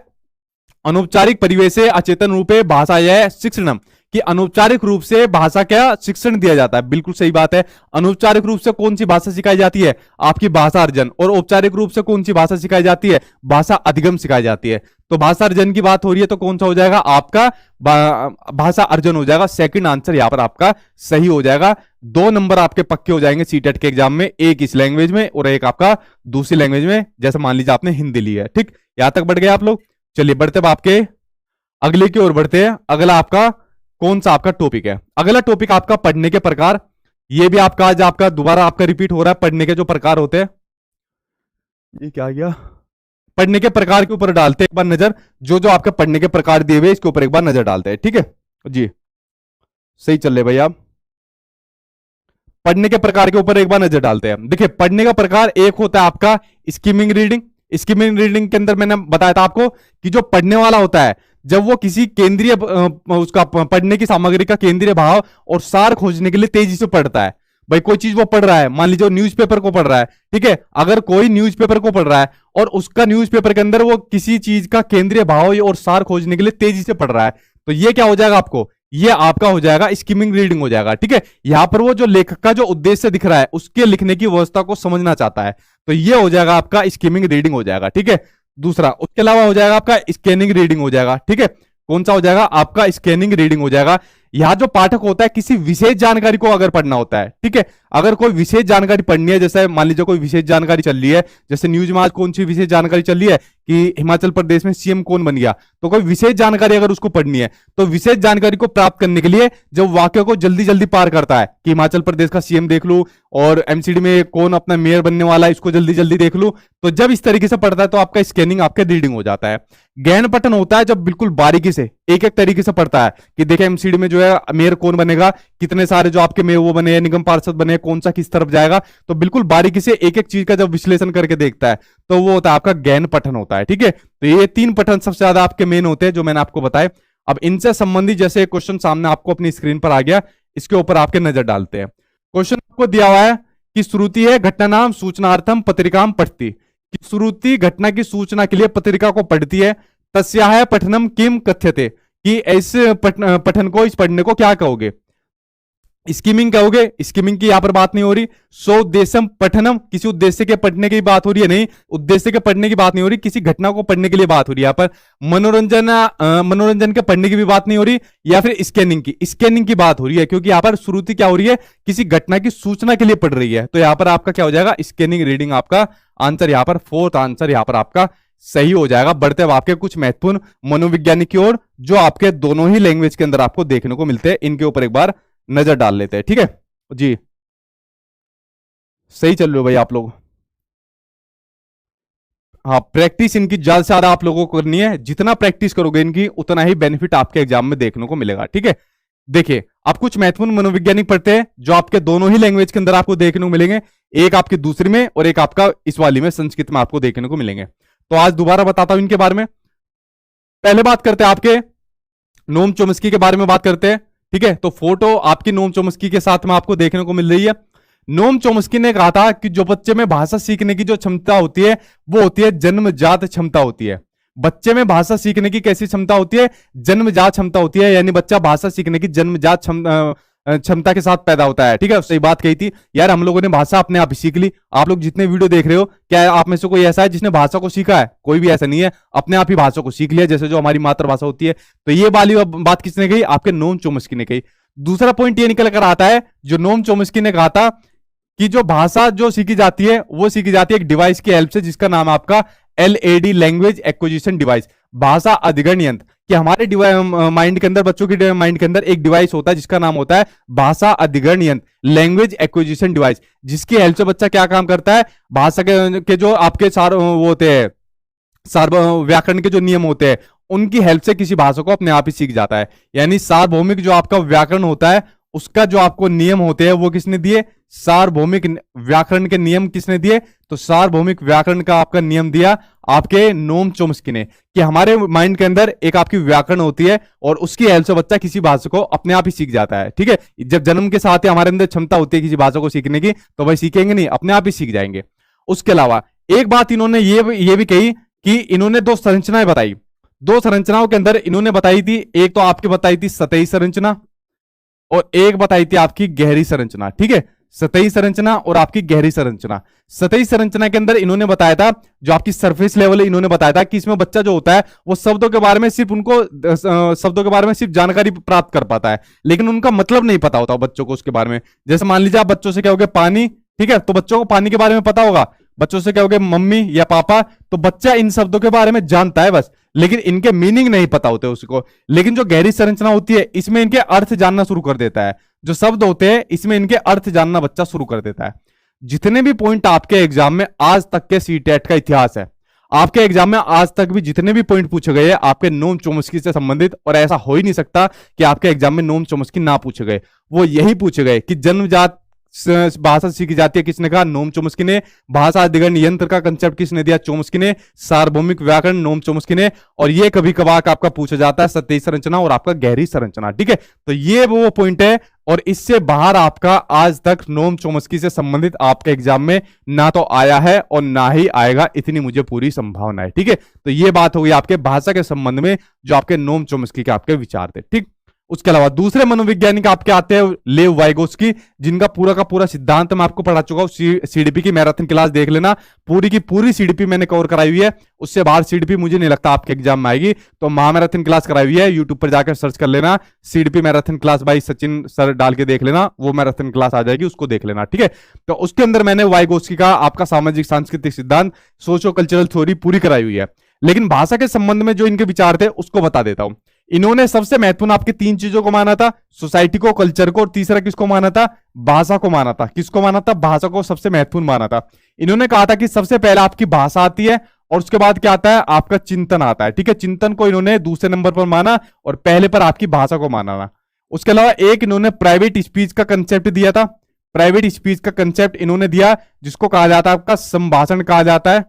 अनौपचारिक परिवेश अचेतन रूपे भाषा शिक्षणम, कि अनौपचारिक रूप से भाषा का शिक्षण दिया जाता है। बिल्कुल सही बात है। अनौपचारिक रूप से कौन सी भाषा सिखाई जाती है? आपकी भाषा अर्जन। और औपचारिक रूप से कौन सी भाषा सिखाई जाती है? भाषा अधिगम सिखाई जाती है। तो भाषा अर्जन की बात हो रही है, तो कौन सा हो जाएगा? आपका भाषा अर्जन हो जाएगा। सेकंड आंसर यहां पर आपका सही हो जाएगा। 2 नंबर आपके पक्के हो जाएंगे सीटेट के एग्जाम में, एक इस लैंग्वेज में और एक आपका दूसरी लैंग्वेज में, जैसे मान लीजिए आपने हिंदी ली है, ठीक। यहां तक बढ़ गए आप लोग। चलिए बढ़ते आपके अगले की ओर बढ़ते हैं। अगला आपका कौन सा आपका टॉपिक है? अगला टॉपिक आपका पढ़ने के प्रकार। ये भी आपका आज आपका दोबारा आपका रिपीट हो रहा है। पढ़ने के जो प्रकार होते हैं, ये क्या गया, पढ़ने के प्रकार के ऊपर डालते हैं एक बार नजर। जो जो आपके पढ़ने के प्रकार दिए हुए इसके ऊपर एक बार नजर डालते हैं, ठीक है जी। सही चल रहे भाई आप। पढ़ने के प्रकार के ऊपर एक बार नजर डालते हैं। देखिए पढ़ने का प्रकार एक होता है आपका स्किमिंग रीडिंग। स्किमिंग रीडिंग के अंदर मैंने बताया था आपको कि जो पढ़ने वाला होता है, जब वो किसी केंद्रीय उसका पढ़ने की सामग्री का केंद्रीय भाव और सार खोजने के लिए तेजी से पढ़ता है। भाई कोई चीज वो पढ़ रहा है, मान लीजिए न्यूज़पेपर को पढ़ रहा है, ठीक है। अगर कोई न्यूज़पेपर को पढ़ रहा है और उसका न्यूज़पेपर के अंदर वो किसी चीज का केंद्रीय भाव और सार खोजने के लिए तेजी से पढ़ रहा है, तो ये क्या हो जाएगा आपको? ये आपका हो जाएगा स्किमिंग रीडिंग हो जाएगा, ठीक है। यहां पर वो जो लेखक का जो उद्देश्य दिख रहा है उसके लिखने की व्यवस्था को समझना चाहता है, तो ये हो जाएगा आपका स्किमिंग रीडिंग हो जाएगा, ठीक है। दूसरा उसके अलावा हो जाएगा आपका स्कैनिंग रीडिंग हो जाएगा, ठीक है। कौन सा हो जाएगा? आपका स्कैनिंग रीडिंग हो जाएगा। यहां जो पाठक होता है किसी विशेष जानकारी को अगर पढ़ना होता है, ठीक है। अगर कोई विशेष जानकारी पढ़नी है, जैसे मान लीजिए कोई विशेष जानकारी चल रही है, जैसे न्यूज में आज कौन सी विशेष जानकारी चल रही है कि हिमाचल प्रदेश में सीएम कौन बन गया, तो कोई विशेष जानकारी अगर उसको पढ़नी है तो विशेष जानकारी को प्राप्त करने के लिए जब वाक्य को जल्दी जल्दी पार करता है कि हिमाचल प्रदेश का सीएम देख लूं और एमसीडी में कौन अपना मेयर बनने वाला है इसको जल्दी जल्दी देख लूं, तो जब इस तरीके से पढ़ता है तो आपका स्कैनिंग आपका रीडिंग हो जाता है। गहन पठन होता है जब बिल्कुल बारीकी से एक एक तरीके से पढ़ता है कि देखे एमसीडी में जो है मेयर कौन बनेगा, कितने सारे जो आपके मेयर वो बने, निगम पार्षद बने, कौन सा किस तरफ जाएगा, तो बिल्कुल बारीकी से एक एक चीज का जब विश्लेषण करके देखता है तो वो होता है आपका गहन पठन होता है। ठीक है, तो ये 3 पठन सबसे ज्यादा आपके मेन होते हैं जो मैंने आपको बताए। अब इनसे संबंधित जैसे क्वेश्चन सामने आपको अपनी स्क्रीन पर आ गया, इसके ऊपर आपके नजर डालते हैं। क्वेश्चन आपको दिया हुआ है कि श्रुति है घटना नाम सूचनार्थम पत्रिकाम पढ़ती, कि श्रुति घटना की सूचना के लिए पत्रिका को पढ़ती है। तस्याः पठनम किम कथ्यते, कि इस पठन को, इस पढ़ने को क्या कहोगे, स्कीमिंग कहोगे। स्कीमिंग की यहां पर बात नहीं हो रही। सो उद्देश्यम पठनम, किसी उद्देश्य के पढ़ने की बात हो रही है, नहीं उद्देश्य के पढ़ने की बात नहीं हो रही, किसी घटना को पढ़ने के लिए बात हो रही है। यहां पर मनोरंजन के पढ़ने की भी बात नहीं हो रही, या फिर स्कैनिंग की बात हो रही है, क्योंकि यहां पर श्रुति क्या हो रही है, किसी घटना की सूचना के लिए पढ़ रही है। तो यहां पर आपका क्या हो जाएगा, स्कैनिंग रीडिंग आपका आंसर, यहां पर 4th आंसर यहां पर आपका सही हो जाएगा। बढ़ते हुए आपके कुछ महत्वपूर्ण मनोविज्ञानिक की ओर जो आपके दोनों ही लैंग्वेज के अंदर आपको देखने को मिलते हैं, इनके ऊपर एक बार नजर डाल लेते हैं। ठीक है जी, सही चल रहे हो भाई आप लोग। हाँ, प्रैक्टिस इनकी ज्यादा से ज्यादा आप लोगों को करनी है, जितना प्रैक्टिस करोगे इनकी उतना ही बेनिफिट आपके एग्जाम में देखने को मिलेगा। ठीक है, देखिए आप कुछ महत्वपूर्ण मनोवैज्ञानिक पढ़ते हैं जो आपके दोनों ही लैंग्वेज के अंदर आपको देखने को मिलेंगे, एक आपकी दूसरी में और एक आपका इस वाली में संस्कृत में आपको देखने को मिलेंगे। तो आज दोबारा बताता हूं इनके बारे में। पहले बात करते हैं आपके नोम चोम्स्की के बारे में बात करते हैं। ठीक है, तो फोटो आपकी नोम चोम्स्की के साथ में आपको देखने को मिल रही है। नोम चोम्स्की ने कहा था कि जो बच्चे में भाषा सीखने की जो क्षमता होती है वो होती है जन्मजात क्षमता होती है। बच्चे में भाषा सीखने की कैसी क्षमता होती है, जन्मजात क्षमता होती है, यानी बच्चा भाषा सीखने की जन्मजात क्षमता के साथ पैदा होता है। ठीक है, सही बात कही थी यार, हम लोगों ने भाषा अपने आप ही सीख ली। आप लोग जितने वीडियो देख रहे हो, क्या आप में से कोई ऐसा है जिसने भाषा को सीखा है? कोई भी ऐसा नहीं है, अपने आप ही भाषा को सीख लिया, जैसे जो हमारी मातृभाषा होती है। तो ये वाली बात किसने कही? आपके नोम चोम्स्की ने कही। दूसरा पॉइंट ये निकल कर आता है जो नोम चोम्स्की ने कहा था कि जो भाषा जो सीखी जाती है वो सीखी जाती है एक डिवाइस की हेल्प से, जिसका नाम आपका LAD, लैंग्वेज एक्विजिशन डिवाइस, भाषा अधिग्रहण यंत्र। कि हमारे माइंड के अंदर, बच्चों के माइंड के अंदर एक डिवाइस होता है जिसका नाम होता है भाषा अधिग्रहण यंत्र, लैंग्वेज एक्विजिशन डिवाइस, जिसकी हेल्प से बच्चा क्या काम करता है, भाषा के जो आपके वो होते हैं व्याकरण के जो नियम होते हैं उनकी हेल्प से किसी भाषा को अपने आप ही सीख जाता है। यानी सार्वभौमिक जो आपका व्याकरण होता है उसका जो आपको नियम होते हैं वो किसने दिए? सार्वभौमिक व्याकरण के नियम किसने दिए? तो सार्वभौमिक व्याकरण का आपका नियम दिया आपके नोम चोम्स्की ने, कि हमारे माइंड के अंदर एक आपकी व्याकरण होती है और उसकी हेल्प से बच्चा किसी भाषा को अपने आप ही सीख जाता है। ठीक है, जब जन्म के साथ ही हमारे अंदर क्षमता होती है किसी भाषा को सीखने की, तो भाई सीखेंगे नहीं, अपने आप ही सीख जाएंगे। उसके अलावा एक बात इन्होंने ये भी कही कि इन्होंने 2 संरचनाएं बताई। 2 संरचनाओं के अंदर इन्होंने बताई थी, एक तो आपकी बताई थी सतही संरचना और एक बताई थी आपकी गहरी संरचना। ठीक है, सतही संरचना और आपकी गहरी संरचना। सतही संरचना के अंदर इन्होंने बताया था जो आपकी सरफेस लेवल है, इन्होंने बताया था कि इसमें बच्चा जो होता है वो शब्दों के बारे में सिर्फ जानकारी प्राप्त कर पाता है, लेकिन उनका मतलब नहीं पता होता बच्चों को उसके बारे में। जैसे मान लीजिए आप बच्चों से कहोगे पानी, ठीक है, तो बच्चों को पानी के बारे में पता होगा। बच्चों से कहोगे मम्मी या पापा, तो बच्चा इन शब्दों के बारे में जानता है बस, लेकिन इनके मीनिंग नहीं पता होते उसको। लेकिन जो गहरी संरचना होती है इसमें इनके अर्थ जानना शुरू कर देता है, जो शब्द होते हैं इसमें इनके अर्थ जानना बच्चा शुरू कर देता है। जितने भी पॉइंट आपके एग्जाम में आज तक के सीटेट का इतिहास है, आपके एग्जाम में आज तक भी जितने भी पॉइंट पूछे गए हैं आपके नोम चोम्स्की से संबंधित, और ऐसा हो ही नहीं सकता कि आपके एग्जाम में नोम चोम्स्की ना पूछे गए, वो यही पूछे गए कि जन्मजात भाषा सीखी जाती है, किसने कहा? नोम चोम्स्की ने। भाषा अधिग्रहण यंत्र का कंसेप्ट किसने दिया? चोम्स्की ने। सार्वभौमिक व्याकरण नोम चोम्स्की ने। और ये कभी कभार आपका पूछा जाता है सतही संरचना और आपका गहरी संरचना। ठीक है, तो ये वो पॉइंट है, और इससे बाहर आपका आज तक नोम चोम्स्की से संबंधित आपके एग्जाम में ना तो आया है और ना ही आएगा, इतनी मुझे पूरी संभावना है। ठीक है, तो ये बात हो गई आपके भाषा के संबंध में जो आपके नोम चोम्स्की के आपके विचार थे। ठीक, उसके अलावा दूसरे मनोवैज्ञानिक आपके आते हैं लेव वाइगोस्की, जिनका पूरा का पूरा सिद्धांत मैं आपको पढ़ा चुका हूं। सीडीपी की मैराथन क्लास देख लेना, पूरी की पूरी सीडीपी मैंने कवर कराई हुई है। उससे बाहर सीडीपी मुझे नहीं लगता आपके एग्जाम में आएगी, तो महामैराथन क्लास कराई हुई है, यूट्यूब पर जाकर सर्च कर लेना, CDP marathon class by Sachin sir डाल के देख लेना, वो मैराथन क्लास आ जाएगी, उसको देख लेना। ठीक है, तो उसके अंदर मैंने वाइगोस्की का आपका सामाजिक सांस्कृतिक सिद्धांत, सोशो कल्चरल थ्योरी पूरी कराई हुई है। लेकिन भाषा के संबंध में जो इनके विचार थे उसको बता देता हूं। इन्होंने सबसे महत्वपूर्ण आपके तीन चीजों को माना था, सोसाइटी को, कल्चर को, और तीसरा किसको माना था, भाषा को माना था। किसको माना था, भाषा को सबसे महत्वपूर्ण माना था। इन्होंने कहा था कि सबसे पहले आपकी भाषा आती है और उसके बाद क्या आता है, आपका चिंतन आता है। ठीक है, चिंतन को इन्होंने दूसरे नंबर पर माना और पहले पर आपकी भाषा को माना ना। उसके अलावा एक इन्होंने प्राइवेट स्पीच का कंसेप्ट दिया था। प्राइवेट स्पीच का कंसेप्ट इन्होंने दिया, जिसको कहा जाता है आपका संभाषण कहा जाता है,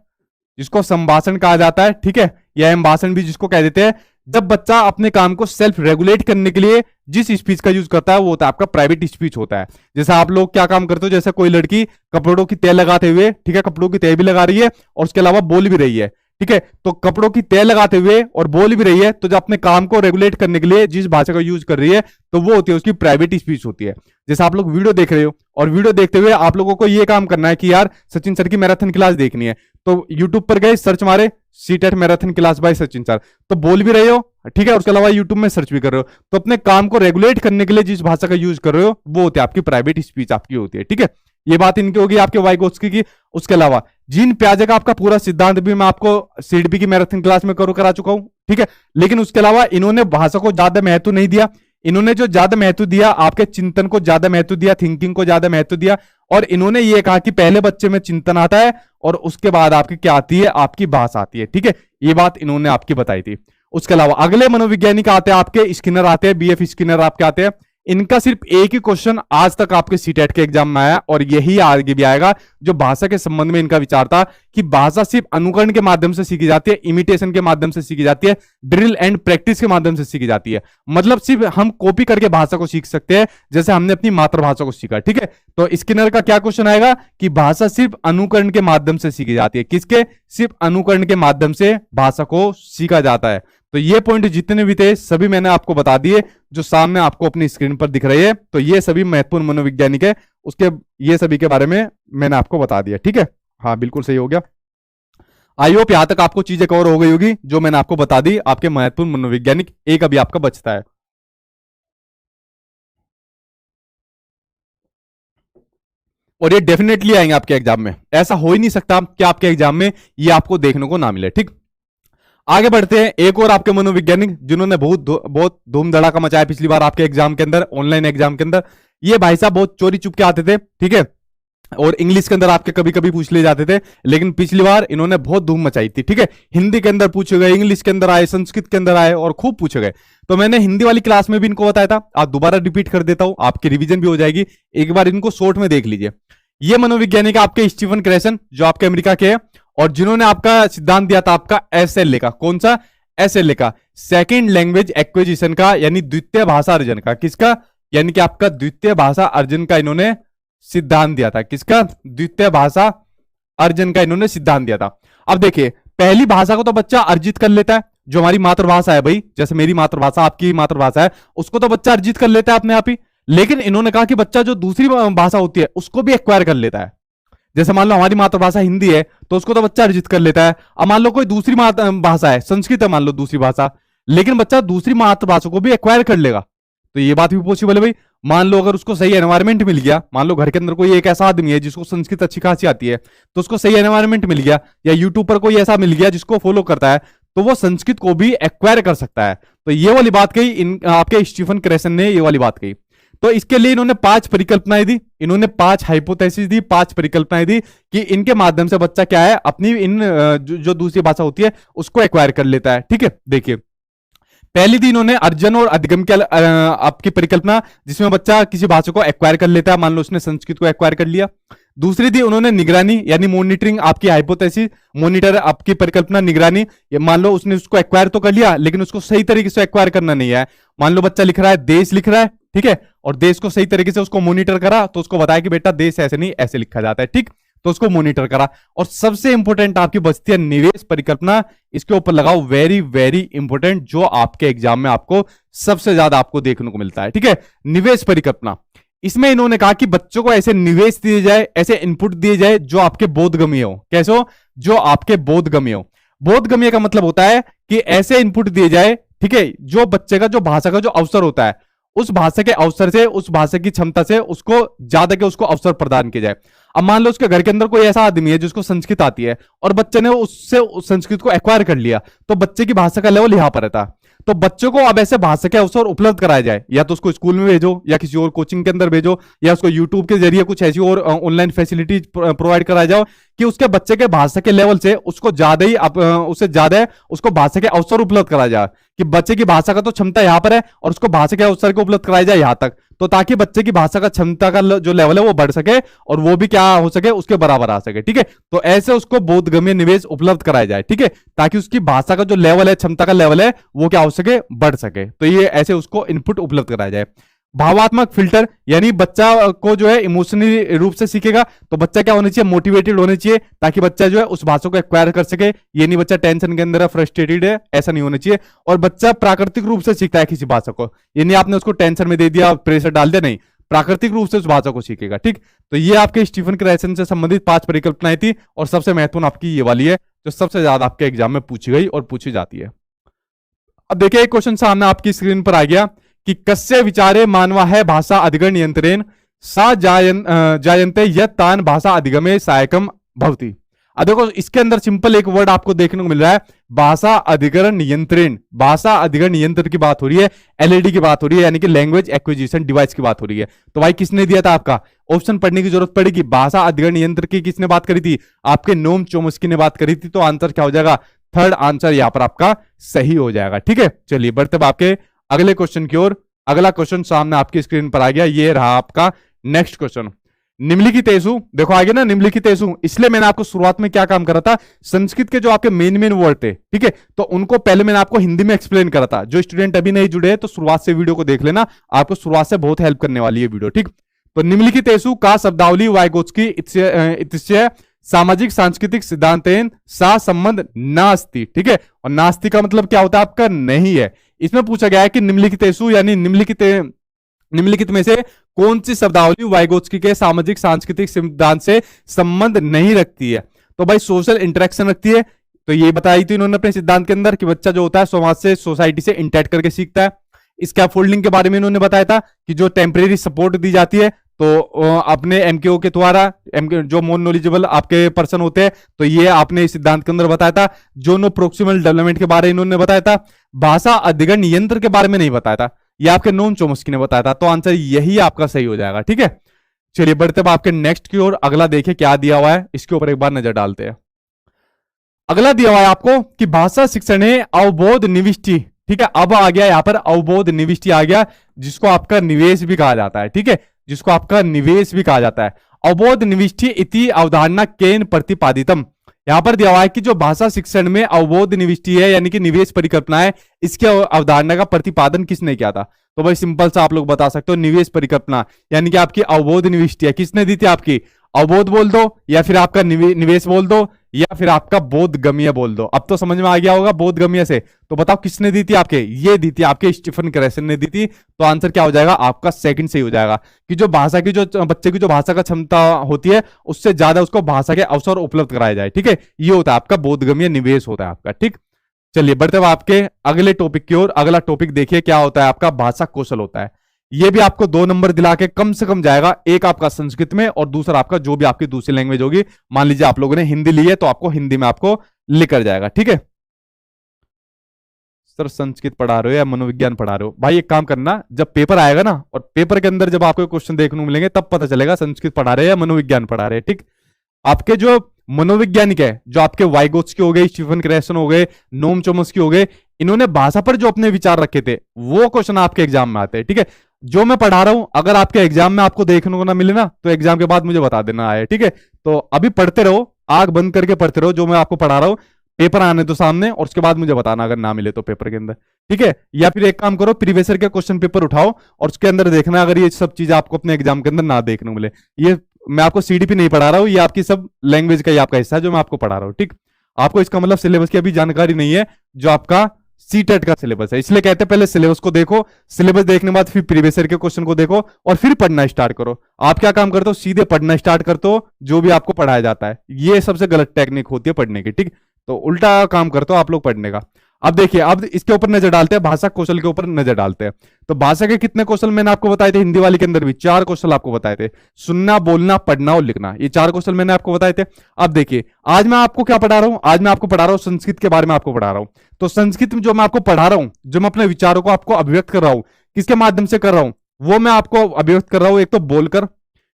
जिसको संभाषण कहा जाता है। ठीक है, या भाषण भी जिसको कह देते हैं। जब बच्चा अपने काम को सेल्फ रेगुलेट करने के लिए जिस स्पीच का यूज करता है वो होता है आपका प्राइवेट स्पीच होता है। जैसे आप लोग क्या काम करते हो, जैसे कोई लड़की कपड़ों की तय लगाते हुए, ठीक है, कपड़ों की तय भी लगा रही है और उसके अलावा बोल भी रही है। ठीक है, तो कपड़ों की तय लगाते हुए और बोल भी रही है, तो जब अपने काम को रेगुलेट करने के लिए जिस भाषा का यूज कर रही है तो वो होती है उसकी प्राइवेट स्पीच होती है। जैसे आप लोग वीडियो देख रहे हो और वीडियो देखते हुए आप लोगों को ये काम करना है कि यार सचिन सर की मैराथन क्लास देखनी है, तो यूट्यूब पर गए, सर्च मारे CTET marathon class by Sachin sir, तो बोल भी रहे हो, ठीक है, उसके अलावा यूट्यूब में सर्च भी कर रहे हो, तो अपने काम को रेगुलेट करने के लिए जिस भाषा का यूज कर रहे हो वो होती है आपकी प्राइवेट स्पीच आपकी होती है। ठीक है, ये बात इनकी होगी आपके वाइगोत्स्की की। उसके अलावा जीन पियाजे का आपका पूरा सिद्धांत भी मैं आपको सीडीपी की मैराथन क्लास में करा चुका हूं। ठीक है, लेकिन उसके अलावा इन्होंने भाषा को ज्यादा महत्व नहीं दिया। इन्होंने जो ज्यादा महत्व दिया आपके चिंतन को ज्यादा महत्व दिया, थिंकिंग को ज्यादा महत्व दिया, और इन्होंने ये कहा कि पहले बच्चे में चिंतन आता है और उसके बाद आपकी क्या आती है, आपकी भाषा आती है। ठीक है, ये बात इन्होंने आपकी बताई थी। उसके अलावा अगले मनोवैज्ञानिक आते हैं आपके स्किनर आते हैं, बीएफ स्किनर आपके आते हैं। इनका सिर्फ एक ही क्वेश्चन आज तक आपके सीटेट के एग्जाम में आया और यही आगे भी आएगा, जो भाषा के संबंध में इनका विचार था कि भाषा सिर्फ अनुकरण के माध्यम से सीखी जाती है, इमिटेशन के माध्यम से सीखी जाती है, ड्रिल एंड प्रैक्टिस के माध्यम से सीखी जाती है। मतलब सिर्फ हम कॉपी करके भाषा को सीख सकते हैं जैसे हमने अपनी मातृभाषा को सीखा। ठीक है, तो स्किनर का क्या क्वेश्चन आएगा कि भाषा सिर्फ अनुकरण के माध्यम से सीखी जाती है। किसके, सिर्फ अनुकरण के माध्यम से भाषा को सीखा जाता है। तो ये पॉइंट जितने भी थे सभी मैंने आपको बता दिए, जो सामने आपको अपनी स्क्रीन पर दिख रही है। तो ये सभी महत्वपूर्ण मनोवैज्ञानिक है, उसके ये सभी के बारे में मैंने आपको बता दिया। ठीक है, हाँ बिल्कुल सही हो गया। आई होप यहां तक आपको चीजें कवर हो गई होगी जो मैंने आपको बता दी। आपके महत्वपूर्ण मनोवैज्ञानिक एक अभी आपका बचता है, और ये डेफिनेटली आएंगे आपके एग्जाम में। ऐसा हो ही नहीं सकता कि आपके एग्जाम में ये आपको देखने को ना मिले। ठीक, आगे बढ़ते हैं। एक और आपके मनोवैज्ञानिक जिन्होंने बहुत धूम धड़ाका मचाया पिछली बार आपके एग्जाम के अंदर, ऑनलाइन एग्जाम के अंदर। ये भाई साहब बहुत चोरी चुप के आते थे। ठीक है, और इंग्लिश के अंदर आपके कभी कभी पूछ ले जाते थे, लेकिन पिछली बार इन्होंने बहुत धूम मचाई थी। ठीक है, हिंदी के अंदर पूछे गए, इंग्लिश के अंदर आए, संस्कृत के अंदर आए और खूब पूछे गए। तो मैंने हिंदी वाली क्लास में भी इनको बताया था, आज दोबारा रिपीट कर देता हूं, आपकी रिवीजन भी हो जाएगी। एक बार इनको शॉर्ट में देख लीजिए। ये मनोवैज्ञानिक आपके स्टीफन क्रेसन, जो आपके अमेरिका के हैं, और जिन्होंने आपका सिद्धांत दिया था आपका एसएलए का। कौन सा, एसएलए का, सेकेंड लैंग्वेज एक्विजिशन का, यानी द्वितीय भाषा अर्जन का। किसका, यानी कि आपका द्वितीय भाषा अर्जन का इन्होंने सिद्धांत दिया था। किसका, द्वितीय भाषा अर्जन का इन्होंने सिद्धांत दिया था। अब देखिए, पहली भाषा को तो बच्चा अर्जित कर लेता है, जो हमारी मातृभाषा है भाई, जैसे मेरी मातृभाषा आपकी मातृभाषा है, उसको तो बच्चा अर्जित कर लेता है अपने आप ही। लेकिन इन्होंने कहा कि बच्चा जो दूसरी भाषा होती है उसको भी एक्वायर कर लेता है। जैसे मान लो हमारी मातृभाषा हिंदी है तो उसको तो बच्चा अर्जित कर लेता है। अब मान लो कोई दूसरी भाषा है, संस्कृत है मान लो दूसरी भाषा, लेकिन बच्चा दूसरी मातृभाषा को भी एक्वायर कर लेगा। तो ये बात भी पॉसिबल है भाई। मान लो अगर उसको सही एनवायरमेंट मिल गया, मान लो घर के अंदर कोई एक ऐसा आदमी है जिसको संस्कृत अच्छी खासी आती है, तो उसको सही एनवायरमेंट मिल गया, या यूट्यूब पर कोई ऐसा मिल गया जिसको फॉलो करता है, तो वो संस्कृत को भी एक्वायर कर सकता है। तो ये वाली बात कही आपके स्टीफन क्रेसन ने, ये वाली बात कही। तो इसके लिए इन्होंने 5 परिकल्पनाएं दी, इन्होंने 5 हाइपोथेसिस दी, 5 परिकल्पनाएं दी कि इनके माध्यम से बच्चा क्या है, अपनी इन जो दूसरी भाषा होती है उसको एक्वायर कर लेता है। ठीक है, देखिए पहली थी इन्होंने अर्जन और अधिगम की आपकी परिकल्पना, जिसमें बच्चा किसी भाषा को एक्वायर कर लेता है। मान लो उसने संस्कृत को एक्वायर कर लिया। दूसरी थी उन्होंने निगरानी, यानी मॉनिटरिंग, आपकी हाइपोथेसिस, मॉनिटर आपकी परिकल्पना, निगरानी। मान लो उसने उसको एक्वायर तो कर लिया, लेकिन उसको सही तरीके से एक्वायर करना नहीं है। मान लो बच्चा लिख रहा है देश लिख रहा है, ठीक है, और देश को सही तरीके से उसको मॉनिटर करा, तो उसको बताया कि बेटा देश ऐसे नहीं ऐसे लिखा जाता है। ठीक, तो उसको मॉनिटर करा। और सबसे इंपॉर्टेंट आपकी बचती है निवेश परिकल्पना। इसके ऊपर लगाओ, वेरी वेरी इंपॉर्टेंट, जो आपके एग्जाम में आपको सबसे ज्यादा आपको देखने को मिलता है। ठीक है, निवेश परिकल्पना। इसमें इन्होंने कहा कि बच्चों को ऐसे निवेश दिए जाए, ऐसे इनपुट दिए जाए जो आपके बोधगम्य हो। कैसे हो, जो आपके बोधगम्य हो। बोधगम्य का मतलब होता है कि ऐसे इनपुट दिए जाए, ठीक है, जो बच्चे का जो भाषा का जो अवसर होता है उस भाषा के अवसर से, उस भाषा की क्षमता से उसको ज्यादा के उसको अवसर प्रदान किया जाए। अब मान लो उसके घर के अंदर कोई ऐसा आदमी है जिसको संस्कृत आती है और बच्चे ने उससे उस संस्कृत को एक्वायर कर लिया, तो बच्चे की भाषा का लेवल यहां पर रहता। तो बच्चों को अब ऐसे भाषा के अवसर उपलब्ध कराया जाए, या तो उसको स्कूल में भेजो या किसी और कोचिंग के अंदर भेजो, या उसको यूट्यूब के जरिए कुछ ऐसी और ऑनलाइन फैसिलिटी प्रोवाइड कराया जाओ कि उसके बच्चे के भाषा के लेवल से उसको ज्यादा ही उससे ज्यादा उसको भाषा के अवसर उपलब्ध कराया जाए, कि बच्चे की भाषा का तो क्षमता यहां पर है और उसको भाषा के अवसर को उपलब्ध कराया जाए यहां तक, तो ताकि बच्चे की भाषा का क्षमता का जो लेवल है वो बढ़ सके और वो भी क्या हो सके, उसके बराबर आ सके। ठीक है, तो ऐसे उसको बोधगम्य निवेश उपलब्ध कराया जाए। ठीक है, ताकि उसकी भाषा का जो लेवल है, क्षमता का लेवल है, वो क्या हो सके, बढ़ सके। तो ये ऐसे उसको इनपुट उपलब्ध कराया जाए। भावात्मक फिल्टर, यानी बच्चा को जो है इमोशनली रूप से सीखेगा, तो बच्चा क्या होना चाहिए, मोटिवेटेड होना चाहिए, ताकि बच्चा जो है उस भाषा को एक्वायर कर सके। ये नहीं बच्चा टेंशन के अंदर है, फ्रस्ट्रेटेड है, ऐसा नहीं होना चाहिए। और बच्चा प्राकृतिक रूप से सीखता है किसी भाषा को, ये नहीं आपने उसको टेंशन में दे दिया, प्रेशर डाल दिया, नहीं, प्राकृतिक रूप से उस भाषा को सीखेगा। ठीक, तो ये आपके स्टीफन क्रेसन से संबंधित 5 परिकल्पनाएं थी, और सबसे महत्वपूर्ण आपकी ये वाली है जो सबसे ज्यादा आपके एग्जाम में पूछी गई और पूछी जाती है। अब देखिए एक क्वेश्चन सामने आपकी स्क्रीन पर आ गया कि कस्य विचारे मानवा है भाषा अधिगम नियंत्रण सा जायन्ते यत् तान भाषा अधिगमे सहायकम भवति। अब देखो इसके अंदर सिंपल एक वर्ड आपको देखने को मिल रहा है, भाषा अधिग्रहण नियंत्रण। भाषा अधिग्रहण नियंत्रण की बात हो रही है, एलईडी की बात हो रही है, यानी कि लैंग्वेज एक्विजिशन डिवाइस की बात हो रही है। तो भाई किसने दिया था, आपका ऑप्शन पढ़ने की जरूरत पड़ेगी। भाषा अधिग्रहण नियंत्रण की किसने बात करी थी, आपके नोम चोम्स्की ने बात करी थी। तो आंसर क्या हो जाएगा, थर्ड आंसर यहां पर आपका सही हो जाएगा। ठीक है, चलिए बढ़ते हैं आपके अगले क्वेश्चन की ओर। अगला क्वेश्चन सामने आपकी स्क्रीन पर आ गया, ये रहा आपका नेक्स्ट क्वेश्चन। निम्नलिखितेषु, देखो आगे ना निम्नलिखितेषु, इसलिए मैंने आपको शुरुआत में क्या काम करा था, संस्कृत के जो आपके मेन वर्ड थे, ठीक है, तो उनको पहले मैंने आपको हिंदी में एक्सप्लेन करा था। जो स्टूडेंट अभी नहीं जुड़े हैं तो शुरुआत से वीडियो को देख लेना, आपको शुरुआत से बहुत हेल्प करने वाली है वीडियो। ठीक, तो निम्नलिखितेषु का शब्दावली वाइगोत्स्की इत्स्य सामाजिक सांस्कृतिक सिद्धांतेन सा संबंध नास्ति। ठीक है, और नास्ति का मतलब क्या होता है, आपका नहीं है। इसमें पूछा गया है कि निम्नलिखितेषु यानी निम्नलिखित में से कौन सी शब्दावली वाइगोत्स्की के सामाजिक सांस्कृतिक सिद्धांत से संबंध नहीं रखती है। तो भाई सोशल इंटरेक्शन रखती है, तो ये बताई थी इन्होंने अपने सिद्धांत के अंदर कि बच्चा जो होता है समाज से, सोसाइटी से इंटरेक्ट करके सीखता है। स्कैफोल्डिंग के बारे में इन्होंने बताया था कि जो टेम्परेरी सपोर्ट दी जाती है, तो अपने एमकेओ के द्वारा, जो मोर नॉलेजेबल आपके पर्सन होते हैं, तो ये आपने इस सिद्धांत के अंदर बताया था। जोनो प्रोक्सिमल डेवलपमेंट के बारे में इन्होंने बताया था। भाषा अधिग्रहण नियंत्रण के बारे में नहीं बताया था, ये आपके नोम चोम्स्की ने बताया था। तो आंसर यही आपका सही हो जाएगा। ठीक है, चलिए बढ़ते अब आपके नेक्स्ट की ओर। अगला देखिए क्या दिया हुआ है, इसके ऊपर एक बार नजर डालते हैं। अगला दिया हुआ है आपको कि भाषा शिक्षण है अवबोध निविष्टि। ठीक है, अब आ गया यहाँ पर अवबोध निविष्टि आ गया, जिसको आपका निवेश भी कहा जाता है। ठीक है, जिसको आपका निवेश भी कहा जाता है। अवबोध निविष्टि इति अवधारणा केन प्रतिपादितम। यहां पर दिया हुआ है कि जो भाषा शिक्षण में अवबोध निविष्टि है, यानी कि निवेश परिकल्पना है, इसके अवधारणा का प्रतिपादन किसने किया था। तो भाई सिंपल सा आप लोग बता सकते हो, निवेश परिकल्पना यानी कि आपकी अवबोध निविष्टि है, किसने दी थी, आपकी अवबोध बोल दो, या फिर आपका निवेश बोल दो, या फिर आपका बोधगम्य बोल दो। अब तो समझ में आ गया होगा बोधगम्य से। तो बताओ किसने दी थी, आपके ये दी थी, आपके स्टीफन क्रेसन ने दी थी। तो आंसर क्या हो जाएगा, आपका सेकंड सही हो जाएगा, कि जो भाषा की, जो बच्चे की जो भाषा का क्षमता होती है, उससे ज्यादा उसको भाषा के अवसर उपलब्ध कराए जाए। ठीक है, ये होता है आपका बोधगम्य निवेश होता है आपका। ठीक, चलिए बढ़ते हुए आपके अगले टॉपिक की ओर। अगला टॉपिक देखिए क्या होता है, आपका भाषा कौशल होता है। ये भी आपको 2 नंबर दिला के कम से कम जाएगा, एक आपका संस्कृत में और दूसरा आपका जो भी आपकी दूसरी लैंग्वेज होगी। मान लीजिए आप लोगों ने हिंदी ली है, तो आपको हिंदी में आपको लेकर जाएगा। ठीक है, सर संस्कृत पढ़ा रहे हो या मनोविज्ञान पढ़ा रहे हो, भाई एक काम करना, जब पेपर आएगा ना, और पेपर के अंदर जब आपको क्वेश्चन देखने को मिलेंगे, तब पता चलेगा संस्कृत पढ़ा रहे हैं या मनोविज्ञान पढ़ा रहे हैं। ठीक, आपके जो मनोवैज्ञानिक है, जो आपके वाइगोत्स्की हो गए, स्टीफन क्रेसन हो गए, नोम चोम्स्की हो गए, इन्होंने भाषा पर जो अपने विचार रखे थे, वो क्वेश्चन आपके एग्जाम में आते हैं। ठीक है, जो मैं पढ़ा रहा हूं, अगर आपके एग्जाम में आपको देखने को ना मिले ना, तो एग्जाम के बाद मुझे बता देना है। ठीक है, तो अभी पढ़ते रहो, आंख बंद करके पढ़ते रहो, जो मैं आपको पढ़ा रहा हूं। पेपर आने तो सामने, और उसके बाद मुझे बताना अगर ना मिले तो पेपर के अंदर। ठीक है, या फिर एक काम करो, प्रीवियस ईयर के क्वेश्चन पेपर उठाओ और उसके अंदर देखना, अगर ये सब चीज आपको अपने एग्जाम के अंदर ना देखने को मिले। ये मैं आपको सीडीपी नहीं पढ़ा रहा हूं, ये आपकी सब लैंग्वेज का ही आपका हिस्सा है जो मैं आपको पढ़ा रहा हूं। ठीक, आपको इसका मतलब सिलेबस की अभी जानकारी नहीं है, जो आपका सीटेट का सिलेबस है, इसलिए कहते हैं पहले सिलेबस को देखो, सिलेबस देखने के बाद फिर प्रीवियस ईयर के क्वेश्चन को देखो और फिर पढ़ना स्टार्ट करो। आप क्या काम करते हो, सीधे पढ़ना स्टार्ट करते हो जो भी आपको पढ़ाया जाता है। ये सबसे गलत टेक्निक होती है पढ़ने की। ठीक, तो उल्टा काम करते हो आप लोग पढ़ने का। अब देखिए, अब इसके ऊपर नजर डालते हैं, भाषा कौशल के ऊपर नजर डालते हैं। तो भाषा के कितने कौशल मैंने आपको बताए थे, हिंदी वाले के अंदर भी 4 कौशल आपको बताए थे, सुनना, बोलना, पढ़ना और लिखना, ये 4 कौशल मैंने आपको बताए थे। अब देखिए, आज मैं आपको क्या पढ़ा रहा हूं, आज मैं आपको पढ़ा रहा हूं संस्कृत के बारे में आपको पढ़ा रहा हूं। तो संस्कृत में जो मैं आपको पढ़ा रहा हूं, जो मैं अपने विचारों को आपको अभिव्यक्त कर रहा हूं, किसके माध्यम से कर रहा हूं, वो मैं आपको अभिव्यक्त कर रहा हूं, एक तो बोलकर,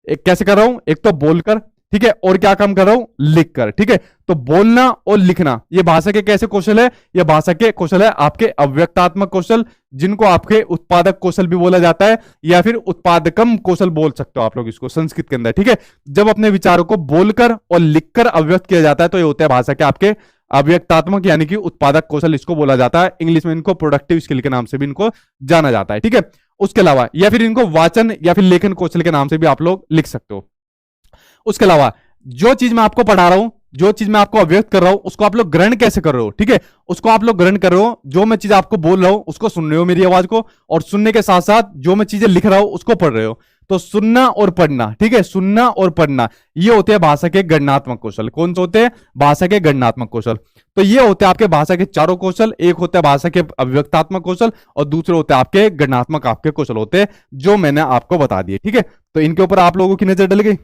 एक कैसे कर रहा हूं, एक तो बोलकर, ठीक है, और क्या काम कर रहा हूं, लिखकर, ठीक है। तो बोलना और लिखना ये भाषा के कैसे कौशल है, ये भाषा के कौशल है आपके अव्यक्तात्मक कौशल, जिनको आपके उत्पादक कौशल भी बोला जाता है, या फिर उत्पादकम कौशल बोल सकते हो आप लोग इसको संस्कृत के अंदर, ठीक है। जब अपने विचारों को बोलकर और लिखकर अभिव्यक्त किया जाता है तो ये होता है भाषा के आपके अव्यक्तात्मक यानी कि उत्पादक कौशल, इसको बोला जाता है। इंग्लिश में इनको प्रोडक्टिव स्किल के नाम से भी इनको जाना जाता है, ठीक है। उसके अलावा या फिर इनको वाचन या फिर लेखन कौशल के नाम से भी आप लोग लिख सकते हो। उसके अलावा जो चीज मैं आपको पढ़ा रहा हूं, जो चीज मैं आपको अभिव्यक्त कर रहा हूं, उसको आप लोग ग्रहण कैसे कर रहे हो, ठीक है, उसको आप लोग ग्रहण कर रहे हो। जो मैं चीज आपको बोल रहा हूं उसको सुन रहे हो मेरी आवाज को, और सुनने के साथ साथ जो मैं चीजें लिख रहा हूं उसको पढ़ रहे हो। तो सुनना और पढ़ना, ठीक है, सुनना और पढ़ना, ये होते हैं भाषा के गणनात्मक कौशल। कौन से होते हैं, भाषा के गणनात्मक कौशल। तो ये होते हैं आपके भाषा के चारों कौशल, एक होता है भाषा के अभिव्यक्तात्मक कौशल और दूसरे होते हैं आपके गणनात्मक आपके कौशल होते हैं, जो मैंने आपको बता दिए, ठीक है। तो इनके ऊपर आप लोगों की नजर डल गई,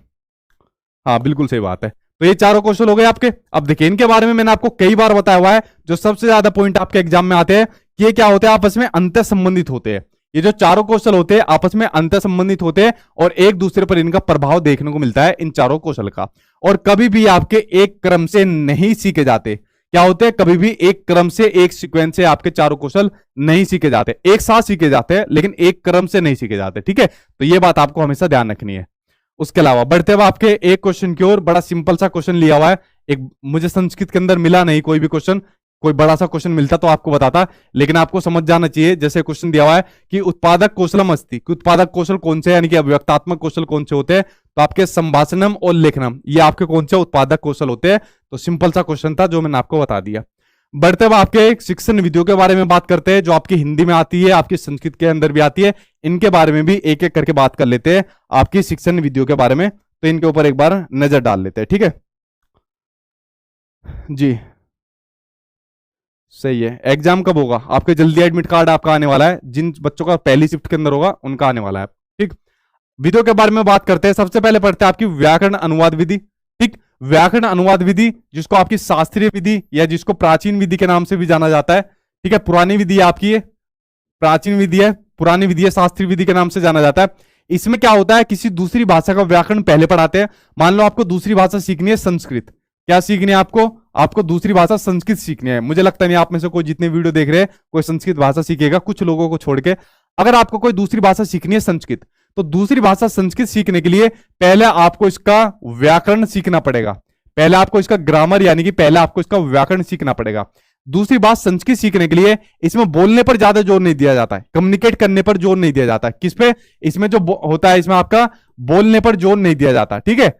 हाँ बिल्कुल सही बात है। तो ये चारों क्वेश्चन हो गए आपके। अब देखिए, इनके बारे में मैंने आपको कई बार बताया हुआ है, जो सबसे ज्यादा पॉइंट आपके एग्जाम में आते हैं कि ये क्या होते हैं, आपस में अंतर संबंधित होते हैं। ये जो चारों कौशल होते हैं आपस में अंतर संबंधित होते हैं और एक दूसरे पर इनका प्रभाव देखने को मिलता है इन चारों कौशल का। और कभी भी आपके एक क्रम से नहीं सीखे जाते। क्या होते हैं, कभी भी एक क्रम से, एक सीक्वेंस से आपके चारों कौशल नहीं सीखे जाते, एक साथ सीखे जाते हैं लेकिन एक क्रम से नहीं सीखे जाते, ठीक है। तो ये बात आपको हमेशा ध्यान रखनी है। उसके अलावा बढ़ते हुए आपके एक क्वेश्चन की ओर, बड़ा सिंपल सा क्वेश्चन लिया हुआ है। एक मुझे संस्कृत के अंदर मिला नहीं कोई भी क्वेश्चन, कोई बड़ा सा क्वेश्चन मिलता तो आपको बताता, लेकिन आपको समझ जाना चाहिए। जैसे क्वेश्चन दिया हुआ है कि उत्पादक कौशलम अस्ति, कि उत्पादक कौशल कौन से, यानी कि अभिव्यक्तात्मक कौशल कौन से होते हैं, तो आपके संभाषणम और लेखनम, ये आपके कौन से उत्पादक कौशल होते हैं। तो सिंपल सा क्वेश्चन था जो मैंने आपको बता दिया। बढ़ते हुए आपके एक शिक्षण विधियों के बारे में बात करते हैं, जो आपकी हिंदी में आती है, आपकी संस्कृत के अंदर भी आती है। इनके बारे में भी एक एक करके बात कर लेते हैं, आपकी शिक्षण विधियों के बारे में। तो इनके ऊपर एक बार नजर डाल लेते हैं, ठीक है जी। सही है। एग्जाम कब होगा आपके, जल्दी एडमिट कार्ड आपका आने वाला है, जिन बच्चों का पहली शिफ्ट के अंदर होगा उनका आने वाला है, ठीक। विधियों के बारे में बात करते हैं। सबसे पहले पढ़ते हैं आपकी व्याकरण अनुवाद विधि, ठीक। व्याकरण अनुवाद विधि, जिसको आपकी शास्त्रीय विधि या जिसको प्राचीन विधि के नाम से भी जाना जाता है, ठीक है। पुरानी विधि है आपकी, ये प्राचीन विधि है, पुरानी विधि है, शास्त्रीय विधि के नाम से जाना जाता है। इसमें क्या होता है, किसी दूसरी भाषा का व्याकरण पहले पढ़ाते हैं। मान लो आपको दूसरी भाषा सीखनी है संस्कृत, क्या सीखनी है आपको दूसरी भाषा संस्कृत सीखनी है। मुझे लगता नहीं आप में से कोई जितने वीडियो देख रहे हैं कोई संस्कृत भाषा सीखेगा, कुछ लोगों को छोड़ के। अगर आपको कोई दूसरी भाषा सीखनी है संस्कृत, तो दूसरी भाषा संस्कृत सीखने के लिए पहले आपको इसका व्याकरण सीखना पड़ेगा, पहले आपको इसका ग्रामर यानी कि पहले आपको इसका व्याकरण सीखना पड़ेगा। दूसरी बात, संस्कृत सीखने के लिए इसमें बोलने पर ज्यादा जोर नहीं दिया जाता है, कम्युनिकेट करने पर जोर नहीं दिया जाता। किस पे, इसमें जो होता है इसमें आपका बोलने पर जोर नहीं दिया जाता, ठीक है।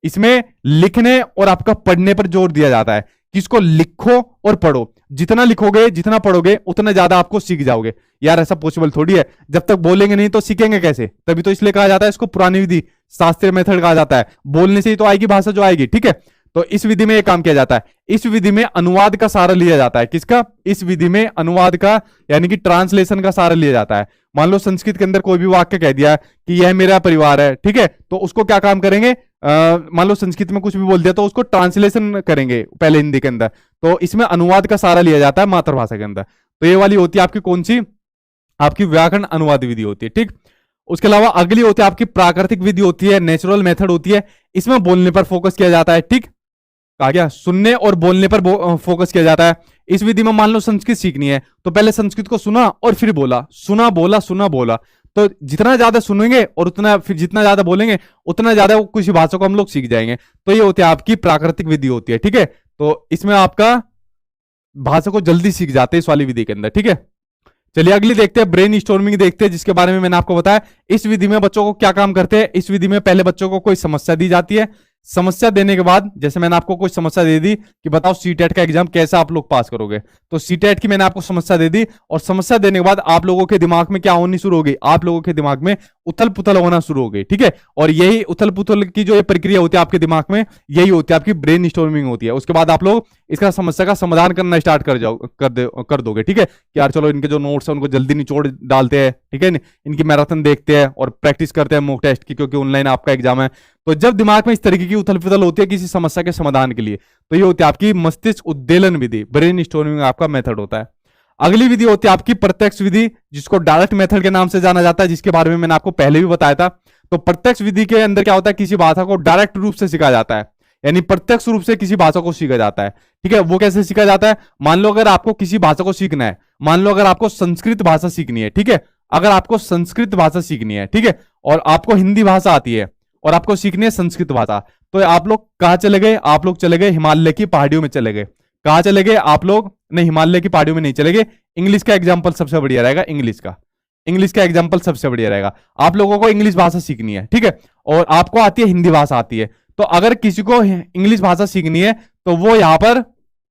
इसमें लिखने और आपका पढ़ने पर जोर दिया जाता है। किसको, लिखो और पढ़ो, जितना लिखोगे जितना पढ़ोगे उतना ज्यादा आपको सीख जाओगे। यार ऐसा पॉसिबल थोड़ी है, जब तक बोलेंगे नहीं तो सीखेंगे कैसे। तभी तो इसलिए कहा जाता है इसको पुरानी विधि, शास्त्रीय मेथड कहा जाता है। बोलने से ही तो आएगी भाषा जो आएगी, ठीक है। तो इस विधि में यह काम किया जाता है। इस विधि में अनुवाद का सहारा लिया जाता है। किसका, इस विधि में अनुवाद का यानी कि ट्रांसलेशन का सहारा लिया जाता है। मान लो संस्कृत के अंदर कोई भी वाक्य कह दिया कि यह मेरा परिवार है, ठीक है, तो उसको क्या काम करेंगे, मान लो संस्कृत में कुछ भी बोल दिया तो उसको ट्रांसलेशन करेंगे पहले हिंदी के अंदर। तो इसमें अनुवाद का सहारा लिया जाता है मातृभाषा के अंदर। तो ये वाली होती है आपकी कौन सी, आपकी व्याकरण अनुवाद विधि होती है, ठीक। उसके अलावा अगली होती है आपकी प्राकृतिक विधि होती है, नेचुरल मेथड होती है। इसमें बोलने पर फोकस किया जाता है, ठीक। कहा गया सुनने और बोलने पर फोकस किया जाता है। इस विधि में मान लो संस्कृत सीखनी है तो पहले संस्कृत को सुना और फिर बोला, सुना बोला सुना बोला। तो जितना ज्यादा सुनेंगे और उतना फिर जितना ज्यादा बोलेंगे उतना ज्यादा किसी भाषा को हम लोग सीख जाएंगे। तो ये होती है आपकी प्राकृतिक विधि होती है, ठीक है। तो इसमें आपका भाषा को जल्दी सीख जाते हैं इस वाली विधि के अंदर, ठीक है। चलिए अगली देखते हैं, ब्रेन स्टॉर्मिंग देखते हैं, जिसके बारे में मैंने आपको बताया। इस विधि में बच्चों को क्या काम करते हैं, इस विधि में पहले बच्चों को कोई समस्या दी जाती है। समस्या देने के बाद, जैसे मैंने आपको कोई समस्या दे दी कि बताओ सीटेट का एग्जाम कैसे आप लोग पास करोगे, तो सीटेट की मैंने आपको समस्या दे दी और समस्या देने के बाद आप लोगों के दिमाग में क्या होनी शुरू होगी, आप लोगों के दिमाग में उथल पुथल होना शुरू हो गई, ठीक है। और यही उथल पुथल की जो ये प्रक्रिया होती है आपके दिमाग में, यही होती है आपकी ब्रेन स्टॉर्मिंग होती है। उसके बाद आप लोग इसका समस्या का समाधान करना स्टार्ट कर दोगे, ठीक है कि यार चलो इनके जो नोट्स है उनको जल्दी निचोड़ डालते हैं, ठीक है, इनकी मैराथन देखते हैं और प्रैक्टिस करते हैं मॉक टेस्ट की, क्योंकि ऑनलाइन आपका एग्जाम है। तो जब दिमाग में इस तरीके की उथल पुथल होती है किसी समस्या के समाधान के लिए, तो ये होती है आपकी मस्तिष्क उद्दीलन विधि, ब्रेन स्टॉर्मिंग आपका मेथड होता है। अगली विधि होती है आपकी प्रत्यक्ष विधि, जिसको डायरेक्ट मेथड के नाम से जाना जाता है, जिसके बारे में मैंने आपको पहले भी बताया था। तो प्रत्यक्ष विधि के अंदर क्या होता है, किसी भाषा को डायरेक्ट रूप से सीखा जाता है, यानी प्रत्यक्ष रूप से किसी भाषा को सीखा जाता है, ठीक है। वो कैसे सीखा जाता है, मान लो अगर आपको किसी भाषा को सीखना है, मान लो अगर आपको संस्कृत भाषा सीखनी है, ठीक है, अगर आपको संस्कृत भाषा सीखनी है, ठीक है, और आपको हिंदी भाषा आती है और आपको सीखनी है संस्कृत भाषा, तो आप लोग कहां चले गए, आप लोग चले गए हिमालय की पहाड़ियों में चले गए। कहां चले गए आप लोग, नहीं हिमालय की पहाड़ियों में नहीं चले गए। इंग्लिश का एग्जाम्पल सबसे बढ़िया रहेगा, इंग्लिश का एग्जाम्पल सबसे बढ़िया रहेगा। आप लोगों को इंग्लिश भाषा सीखनी है, ठीक है, और आपको आती है हिंदी भाषा आती है, तो अगर किसी को इंग्लिश भाषा सीखनी है तो वो यहां पर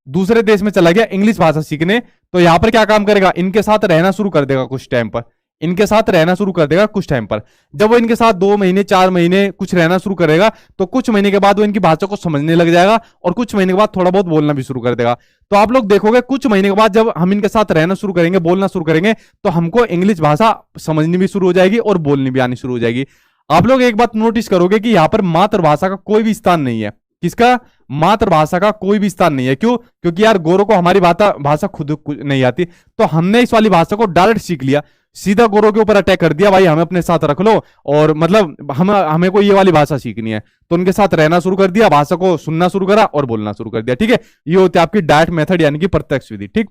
दूसरे देश में चला गया इंग्लिश भाषा सीखने, तो यहां पर क्या काम करेगा, इनके साथ रहना शुरू कर देगा कुछ टाइम पर, इनके साथ रहना शुरू कर देगा कुछ टाइम पर। जब वो इनके साथ 2 महीने 4 महीने कुछ रहना शुरू करेगा, तो कुछ महीने के बाद वो इनकी भाषा को समझने लग जाएगा और कुछ महीने के बाद थोड़ा बहुत बोलना भी शुरू कर देगा। तो आप लोग देखोगे कुछ महीने के बाद जब हम इनके साथ रहना शुरू करेंगे, बोलना शुरू करेंगे, तो हमको इंग्लिश भाषा समझनी भी शुरू हो जाएगी और बोलनी भी आनी शुरू हो जाएगी। आप लोग एक बात नोटिस करोगे कि यहां पर मातृभाषा का कोई भी स्थान नहीं है। किसका, मातृभाषा का कोई भी स्थान नहीं है। क्यों, क्योंकि यार गोरों को हमारी भाषा खुद नहीं आती, तो हमने इस वाली भाषा को डायरेक्ट सीख लिया, सीधा गोरों के ऊपर अटैक कर दिया, भाई हमें अपने साथ रख लो और मतलब हमें को ये वाली भाषा सीखनी है, तो उनके साथ रहना शुरू कर दिया, भाषा को सुनना शुरू करा और बोलना शुरू कर दिया, ठीक है। ये होती है आपकी डायरेक्ट मेथड यानी कि प्रत्यक्ष विधि, ठीक।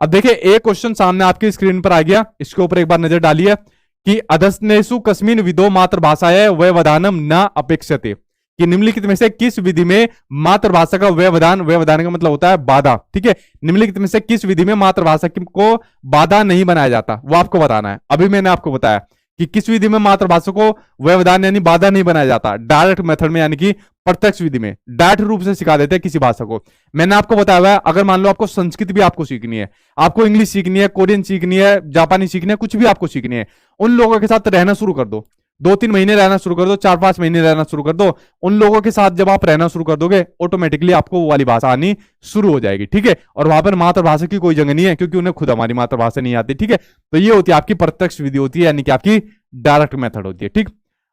अब देखिए एक क्वेश्चन सामने आपकी स्क्रीन पर आ गया, इसके ऊपर एक बार नजर डालिए कि अधस्नेषु कस्मिन् विधौ मातृभाषाया व्यवधानम न अपेक्षते, कि निम्नलिखित में से किस विधि में मातृभाषा का व्यवधान का मतलब होता है बाधा, ठीक है, निम्नलिखित में से किस विधि में मातृभाषा को बाधा नहीं बनाया जाता, वो आपको बताना है। अभी मैंने आपको बताया कि किस विधि में मातृभाषा को व्यवधान यानी बाधा नहीं बनाया जाता, डायरेक्ट मेथड में यानी कि प्रत्यक्ष विधि में डायरेक्ट रूप से सिखा देते हैं किसी भाषा को। मैंने आपको बताया हुआ है, अगर मान लो आपको संस्कृत भी आपको सीखनी है, आपको इंग्लिश सीखनी है, कोरियन सीखनी है, जापानी सीखनी है, कुछ भी आपको सीखनी है, उन लोगों के साथ रहना शुरू कर दो, 2-3 महीने रहना शुरू कर दो, 4-5 महीने रहना शुरू कर दो। उन लोगों के साथ जब आप रहना शुरू कर दोगे, ऑटोमेटिकली आपको वो वाली भाषा आनी शुरू हो जाएगी, ठीक है। और वहां पर मातृभाषा की कोई जगह नहीं है, क्योंकि उन्हें खुद हमारी मातृभाषा नहीं आती, ठीक है। तो ये होती है आपकी प्रत्यक्ष विधि होती है, यानी कि आपकी डायरेक्ट मेथड होती है, ठीक।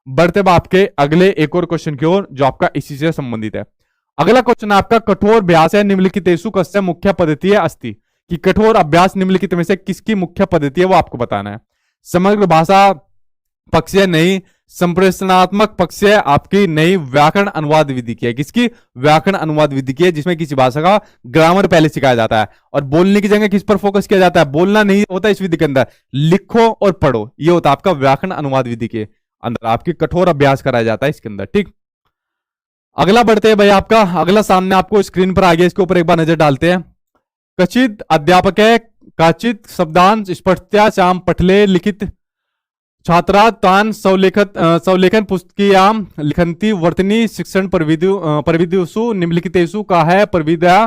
बढ़ते अब आपके अगले एक और क्वेश्चन की ओर, जो आपका इसी से संबंधित है। अगला क्वेश्चन आपका कठोर अभ्यास है निम्नलिखितेषु कस्य मुख्य पद्धति अस्ति, कि कठोर अभ्यास निम्नलिखित में से किसकी मुख्य पद्धति है वो आपको बताना है। समग्र भाषा पक्ष है नहीं, संप्रेषणात्मक पक्ष है आपकी नहीं, व्याकरण अनुवाद विधि की है, किसकी, व्याकरण अनुवाद विधि की है, जिसमें किसी भाषा का ग्रामर पहले सिखाया जाता है और बोलने की जगह किस पर फोकस किया जाता है, बोलना नहीं होता इस विधि के अंदर, लिखो और पढ़ो, ये होता है आपका व्याकरण अनुवाद विधि के अंदर, आपकी कठोर अभ्यास कराया जाता है इसके अंदर, ठीक। अगला बढ़ते हैं भाई, आपका अगला सामने आपको स्क्रीन पर आ गया, इसके ऊपर एक बार नजर डालते हैं। कचित अध्यापक है काचित शब्दांश स्पष्टतया श्याम पठले लिखित छात्रा तान सौलेखन पुस्तकियाम लिखन्ति वर्तनी शिक्षण प्रविधिषु निम्नलिखितेषु का है प्रविधा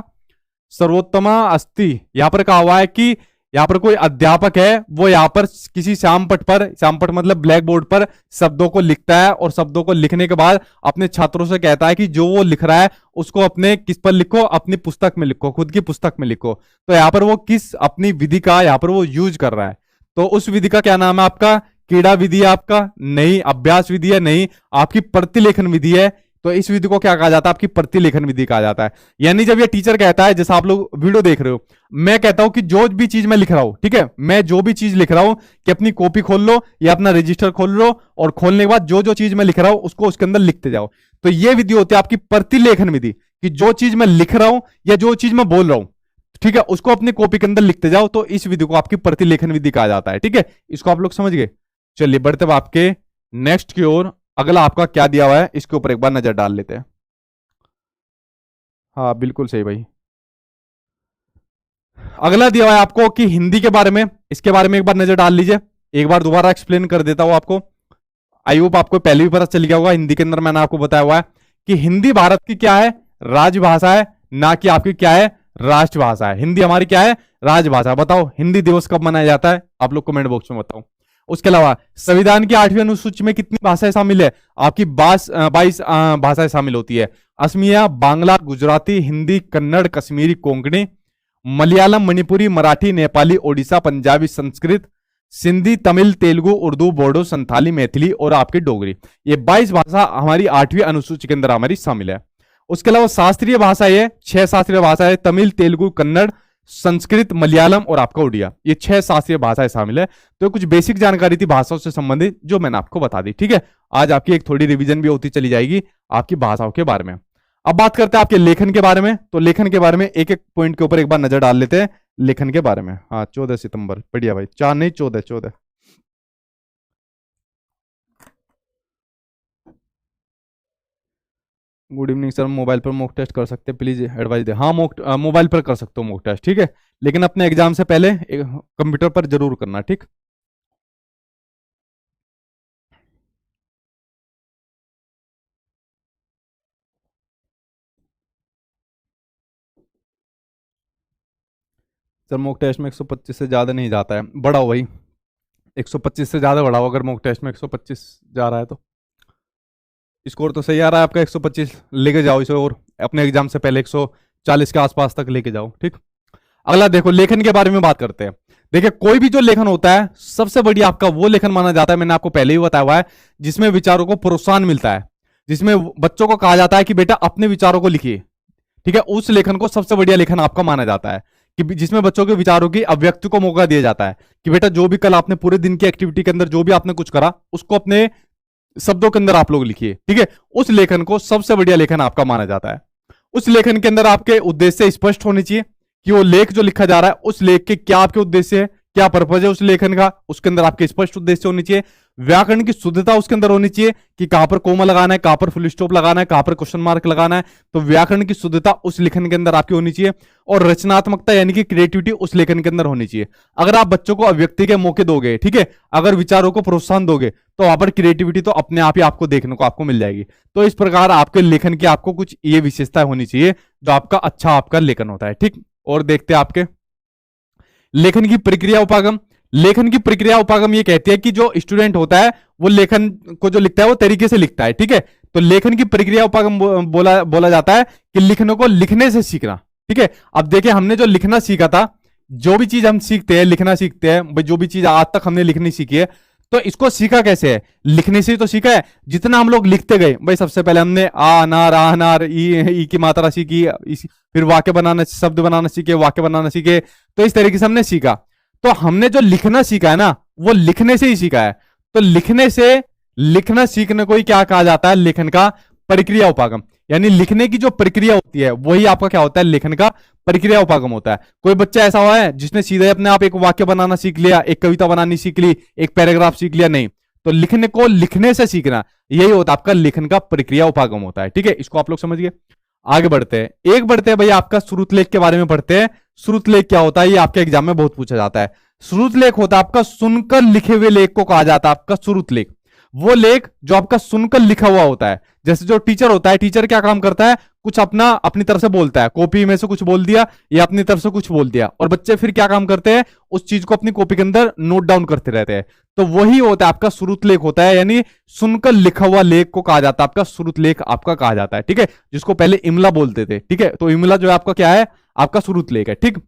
सर्वोत्तमा अस्ति। यहाँ पर कहा हुआ है कि यहाँ पर कोई अध्यापक है, वो यहाँ पर किसी श्यामपट मतलब ब्लैक बोर्ड पर शब्दों को लिखता है और शब्दों को लिखने के बाद अपने छात्रों से कहता है कि जो वो लिख रहा है उसको अपने किस पर लिखो, अपनी पुस्तक में लिखो, खुद की पुस्तक में लिखो। तो यहाँ पर वो किस अपनी विधि का यहाँ पर वो यूज कर रहा है, तो उस विधि का क्या नाम है आपका, कीड़ा विधि है आपका नहीं, अभ्यास विधि है नहीं, आपकी प्रतिलेखन विधि है। तो इस विधि को क्या कहा जाता है, आपकी प्रतिलेखन विधि कहा जाता है। यानी जब ये टीचर कहता है, जैसा आप लोग वीडियो देख रहे हो, मैं कहता हूं कि जो भी चीज मैं लिख रहा हूं, ठीक है, मैं जो भी चीज लिख रहा हूं कि अपनी कॉपी खोल लो या अपना रजिस्टर खोल लो और खोलने के बाद जो जो चीज मैं लिख रहा हूं उसको उसके अंदर लिखते जाओ। तो ये विधि होती है आपकी प्रतिलेखन विधि, कि जो चीज मैं लिख रहा हूं या जो चीज मैं बोल रहा हूं, ठीक है, उसको अपनी कॉपी के अंदर लिखते जाओ। तो इस विधि को आपकी प्रतिलेखन विधि कहा जाता है, ठीक है। इसको आप लोग समझ गए। चलिए बढ़ते हुए आपके नेक्स्ट की ओर, अगला आपका क्या दिया हुआ है इसके ऊपर एक बार नजर डाल लेते हैं। हाँ बिल्कुल सही भाई। अगला दिया हुआ है आपको कि हिंदी के बारे में, इसके बारे में एक बार नजर डाल लीजिए। एक बार दोबारा एक्सप्लेन कर देता हूं आपको, आई होप आपको पहले भी पता चल गया होगा। हिंदी के अंदर मैंने आपको बताया हुआ है कि हिंदी भारत की क्या है, राजभाषा है, ना कि आपकी क्या है, राष्ट्रभाषा है। हिंदी हमारी क्या है, राजभाषा। बताओ हिंदी दिवस कब मनाया जाता है, आप लोग कमेंट बॉक्स में बताओ। उसके अलावा संविधान की 8वीं अनुसूची में कितनी भाषाएं शामिल है? आपकी 22 भाषाएं शामिल होती है। असमिया, बांग्ला, गुजराती, हिंदी, कन्नड़, कश्मीरी, कोंकणी, मलयालम, मणिपुरी, मराठी, नेपाली, ओडिशा, पंजाबी, संस्कृत, सिंधी, तमिल, तेलुगु, उर्दू, बोडो, संथाली, मैथिली और आपकी डोगरी। ये 22 भाषा हमारी 8वीं अनुसूची के अंदर हमारी शामिल है। उसके अलावा शास्त्रीय भाषा ये 6 शास्त्रीय भाषाएं, तमिल, तेलुगु, कन्नड़, संस्कृत, मलयालम और आपका उड़िया, ये 6 शास्त्रीय भाषाएं शामिल है। तो कुछ बेसिक जानकारी थी भाषाओं से संबंधित जो मैंने आपको बता दी। ठीक है, आज आपकी एक थोड़ी रिवीजन भी होती चली जाएगी आपकी भाषाओं के बारे में। अब बात करते हैं आपके लेखन के बारे में। तो लेखन के बारे में एक एक पॉइंट के ऊपर एक बार नजर डाल लेते हैं लेखन के बारे में। हाँ, 14 सितंबर, बढ़िया भाई, 4 नहीं 14। गुड इवनिंग सर, मोबाइल पर मॉक टेस्ट कर सकते हैं, प्लीज एडवाइस दे। हाँ, मोबाइल पर कर सकते हो मॉक टेस्ट, ठीक है, लेकिन अपने एग्जाम से पहले कंप्यूटर पर जरूर करना, ठीक। सर मॉक टेस्ट में 125 से ज्यादा नहीं जाता है, बढ़ाओ भाई, 125 से ज्यादा बढ़ाओ। अगर मॉक टेस्ट में 125 जा रहा है तो स्कोर तो सही आ रहा है आपका, 125 लेके जाओ इसे, और अपने एग्जाम से पहले 140 के आसपास तक लेके जाओ, ठीक। अगला देखो, लेखन के बारे में बात करते हैं। देखिए, कोई भी जो लेखन होता है सबसे बढ़िया आपका वो लेखन माना जाता है, मैंने आपको पहले ही बताया हुआ है, जिसमें विचारों को प्रोत्साहन मिलता है, जिसमें बच्चों को कहा जाता है कि बेटा अपने विचारों को लिखिए, ठीक है। उस लेखन को सबसे बढ़िया लेखन आपका माना जाता है, कि जिसमें बच्चों के विचारों की अभिव्यक्ति को मौका दिया जाता है, कि बेटा जो भी कल आपने पूरे दिन की एक्टिविटी के अंदर जो भी आपने कुछ करा उसको अपने शब्दों के अंदर आप लोग लिखिए, ठीक है। उस लेखन को सबसे बढ़िया लेखन आपका माना जाता है। उस लेखन के अंदर आपके उद्देश्य स्पष्ट होने चाहिए, कि वो लेख जो लिखा जा रहा है उस लेख के क्या आपके उद्देश्य है, क्या पर्पज है उस लेखन का, उसके अंदर आपके स्पष्ट उद्देश्य होने चाहिए। व्याकरण की शुद्धता उसके अंदर होनी चाहिए, कि कहां पर कोमा लगाना है, कहां पर फुल स्टॉप लगाना है, कहां पर क्वेश्चन मार्क लगाना है, तो व्याकरण की शुद्धता उस लेखन के अंदर आपकी होनी चाहिए। और रचनात्मकता यानी कि क्रिएटिविटी उस लेखन के अंदर होनी चाहिए। अगर आप बच्चों को अभिव्यक्ति के मौके दोगे, ठीक है, अगर विचारों को प्रोत्साहन दोगे, तो वहां पर क्रिएटिविटी तो अपने आप ही आपको देखने को आपको मिल जाएगी। तो इस प्रकार आपके लेखन की आपको कुछ ये विशेषताएं होनी चाहिए जो आपका अच्छा आपका लेखन होता है, ठीक। और देखते हैं आपके लेखन की प्रक्रिया उपागम। लेखन की प्रक्रिया उपागम ये कहती है कि जो स्टूडेंट होता है वो लेखन को जो लिखता है वो तरीके से लिखता है, ठीक है। तो लेखन की प्रक्रिया उपागम बोला जाता है कि लिखने को लिखने से सीखना, ठीक है। अब देखिए, हमने जो लिखना सीखा था, जो भी चीज हम सीखते हैं लिखना सीखते हैं भाई, जो भी चीज आज तक हमने लिखनी सीखी है, तो इसको सीखा कैसे है? लिखने से ही तो सीखा है। जितना हम लोग लिखते गए भाई, सबसे पहले हमने आ नार ई की मात्रा सीखी, फिर वाक्य बनाना, शब्द बनाना सीखे, वाक्य बनाना सीखे, तो इस तरीके से हमने सीखा। तो हमने जो लिखना सीखा है ना, वो लिखने से ही सीखा है। तो लिखने से लिखना सीखने को ही क्या कहा जाता है? लेखन का प्रक्रिया उपागम। यानी लिखने की जो प्रक्रिया होती है वही आपका क्या होता है? लेखन का प्रक्रिया उपागम होता है। कोई बच्चा ऐसा हुआ है जिसने सीधे अपने आप एक वाक्य बनाना सीख लिया, एक कविता बनानी सीख ली, एक पैराग्राफ सीख लिया? नहीं। तो लिखने को लिखने से सीखना, यही होता है आपका लेखन का प्रक्रिया उपागम होता है, ठीक है। इसको आप लोग समझ गए। आगे बढ़ते हैं, एक बढ़ते हैं भैया आपका श्रुत लेख के बारे में पढ़ते हैं। श्रुत लेख क्या होता है? ये आपके एग्जाम में बहुत पूछा जाता है। श्रुत लेख होता है आपका सुनकर लिखे हुए लेख को कहा जाता है आपका श्रुत लेख। वो लेख जो आपका सुनकर लिखा हुआ होता है। जैसे जो टीचर होता है, टीचर क्या काम करता है? कुछ अपनी तरफ से बोलता है, कॉपी में से कुछ बोल दिया या अपनी तरफ से कुछ बोल दिया, और बच्चे फिर क्या काम करते हैं? उस चीज को अपनी कॉपी के अंदर नोट डाउन करते रहते हैं। तो वही होता है आपका श्रुत लेख होता है, यानी सुनकर लिखा हुआ लेख को कहा जाता है आपका श्रुत लेख आपका कहा जाता है, ठीक है। जिसको पहले इमला बोलते थे, ठीक है। तो इमला जो है आपका क्या है? आपका श्रुत लेख है, ठीक।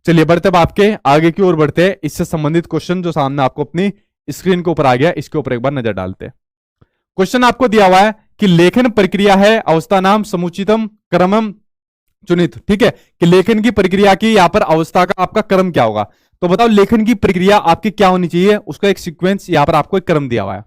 चलिए बढ़ते अब आपके आगे की ओर बढ़ते हैं। इससे संबंधित क्वेश्चन जो सामने आपको अपनी स्क्रीन के ऊपर आ गया, इसके ऊपर एक बार नजर डालते हैं। क्वेश्चन आपको दिया हुआ है कि लेखन प्रक्रिया है अवस्था नाम समुचितम क्रमम चुनित, ठीक है। कि लेखन की प्रक्रिया की यहां पर अवस्था का आपका क्रम क्या होगा? तो बताओ लेखन की प्रक्रिया आपकी क्या होनी चाहिए, उसका एक सीक्वेंस यहां पर आपको एक क्रम दिया हुआ है।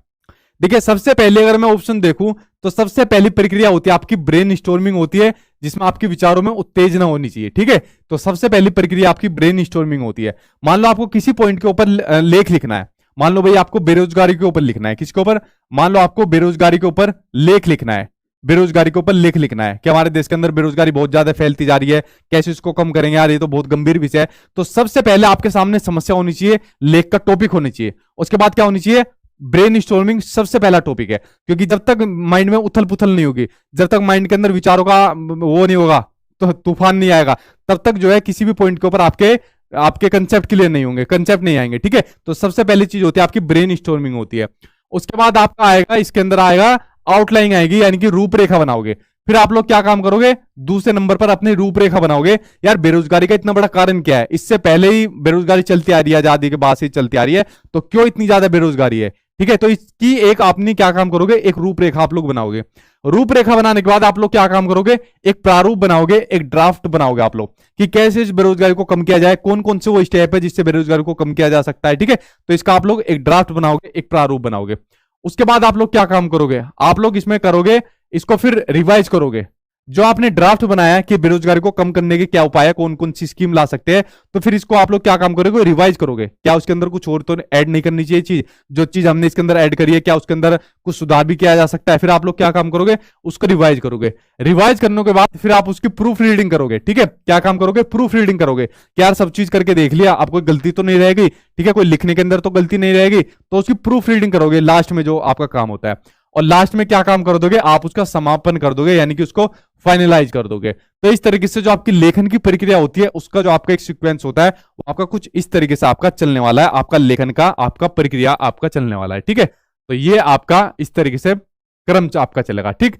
देखिए, सबसे पहले अगर मैं ऑप्शन देखूं तो सबसे पहली प्रक्रिया होती है आपकी ब्रेन स्टॉर्मिंग होती है, जिसमें आपके विचारों में उत्तेजना होनी चाहिए, ठीक है। तो सबसे पहली प्रक्रिया आपकी ब्रेन स्टॉर्मिंग होती है। मान लो आपको किसी पॉइंट के ऊपर लेख लिखना है। मान लो भाई आपको बेरोजगारी के ऊपर लिखना है। किसके ऊपर? मान लो आपको बेरोजगारी के ऊपर लेख लिखना है। बेरोजगारी के ऊपर लेख लिखना है कि हमारे देश के अंदर बेरोजगारी बहुत ज्यादा फैलती जा रही है, कैसे इसको कम करेंगे यार, ये तो बहुत गंभीर विषय है। तो सबसे पहले आपके सामने समस्या होनी चाहिए, लेख का टॉपिक होनी चाहिए। उसके बाद क्या होनी चाहिए? ब्रेन स्टॉर्मिंग सबसे पहला टॉपिक है, क्योंकि जब तक माइंड में उथल पुथल नहीं होगी, जब तक माइंड के अंदर विचारों का वो नहीं होगा, तो तूफान नहीं आएगा, तब तक जो है किसी भी पॉइंट के ऊपर आपके आपके कंसेप्ट क्लियर नहीं होंगे, कंसेप्ट नहीं आएंगे, ठीक है। तो सबसे पहली चीज होती है आपकी ब्रेन स्टॉर्मिंग होती है। उसके बाद आपका आएगा, इसके अंदर आएगा आउटलाइन आएगी, यानी कि रूपरेखा बनाओगे। फिर आप लोग क्या काम करोगे, दूसरे नंबर पर अपनी रूपरेखा बनाओगे। यार बेरोजगारी का इतना बड़ा कारण क्या है, इससे पहले ही बेरोजगारी चलती आ रही है, आजादी के बाद से चलती आ रही है, तो क्यों इतनी ज्यादा बेरोजगारी है, ठीक है। तो इसकी एक आपने क्या काम करोगे, एक रूपरेखा आप लोग बनाओगे। रूपरेखा बनाने के बाद आप लोग क्या काम करोगे, एक प्रारूप बनाओगे, एक ड्राफ्ट बनाओगे आप लोग, कि कैसे इस बेरोजगारी को कम किया जाए, कौन कौन से वो स्टेप है जिससे बेरोजगारी को कम किया जा सकता है, ठीक है। तो इसका आप लोग एक ड्राफ्ट बनाओगे, एक प्रारूप बनाओगे। उसके बाद आप लोग क्या काम करोगे, आप लोग इसमें करोगे, इसको फिर रिवाइज करोगे। जो आपने ड्राफ्ट बनाया है कि बेरोजगारी को कम करने के क्या उपाय है, कौन कौन सी स्कीम ला सकते हैं, तो फिर इसको आप लोग क्या काम करोगे, रिवाइज करोगे। क्या उसके अंदर कुछ और तो ऐड नहीं करनी चाहिए चीज, जो चीज हमने इसके अंदर ऐड करी है, क्या उसके अंदर कुछ सुधार भी किया जा सकता है। फिर आप लोग क्या काम करोगे, उसको रिवाइज करोगे। रिवाइज करने के बाद फिर आप उसकी प्रूफ रीडिंग करोगे, ठीक है। क्या काम करोगे, प्रूफ रीडिंग करोगे कि यार सब चीज करके देख लिया, आप कोई गलती तो नहीं रहेगी, ठीक है, कोई लिखने के अंदर तो गलती नहीं रहेगी, तो उसकी प्रूफ रीडिंग करोगे लास्ट में, जो आपका काम होता है। और लास्ट में क्या काम कर दोगे, आप उसका समापन कर दोगे, यानी कि उसको फाइनलाइज कर दोगे। तो इस तरीके से जो आपकी लेखन की प्रक्रिया होती है, उसका जो आपका एक सीक्वेंस होता है, वो आपका कुछ इस तरीके से आपका चलने वाला है, आपका लेखन का आपका प्रक्रिया आपका चलने वाला है, ठीक है। तो ये आपका इस तरीके से क्रम आपका चलेगा, ठीक।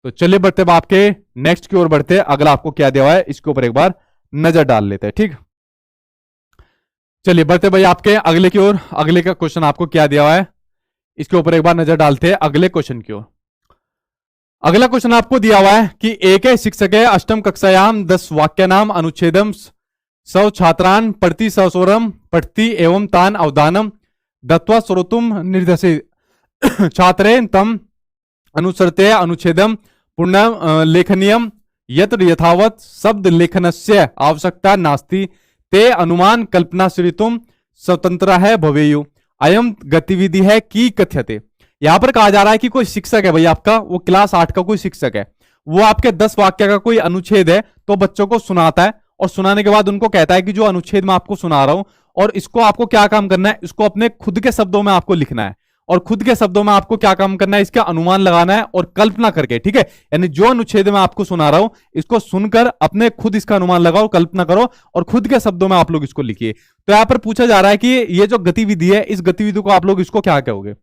तो चलिए बढ़ते आपके नेक्स्ट की ओर बढ़ते हैं। अगला आपको क्या दिया हुआ है, इसके ऊपर एक बार नजर डाल लेते हैं, ठीक। चलिए बढ़ते भाई आपके अगले की ओर। अगले का क्वेश्चन आपको क्या दिया हुआ है, इसके ऊपर एक बार नजर डालते हैं अगले क्वेश्चन की ओर। अगला क्वेश्चन आपको दिया हुआ है कि एक शिक्षक अष्टम कक्षायाम 10 वाक्य नाम अनुच्छेदम 100 छात्रान प्रति सौरम पठति एवं तान अवधानम दत्वा श्रोतुम निर्देशित छात्रे तम अनुसरते अनुच्छेदम पूर्ण लेखनीयम यत्र यथावत शब्द लेखनस्य आवश्यकता नास्ति ते अनुमान कल्पना श्रितुम स्वतंत्र है भवेयु अयम गतिविधि है की कथ्यते। यहां पर कहा जा रहा है कि कोई शिक्षक है भाई आपका, वो क्लास 8 का कोई शिक्षक है, वो आपके 10 वाक्य का कोई अनुच्छेद है तो बच्चों को सुनाता है, और सुनाने के बाद उनको कहता है कि जो अनुच्छेद मैं आपको सुना रहा हूं, और इसको आपको क्या काम करना है, इसको अपने खुद के शब्दों में आपको लिखना है। और खुद के शब्दों में आपको क्या काम करना है, इसका अनुमान लगाना है और कल्पना करके, ठीक है। यानी जो अनुच्छेद मैं आपको सुना रहा हूं, इसको सुनकर अपने खुद इसका अनुमान लगाओ, कल्पना करो और खुद के शब्दों में आप लोग इसको लिखिए। तो यहां पर पूछा जा रहा है कि ये जो गतिविधि है, इस गतिविधि को आप लोग इसको क्या कहोगे,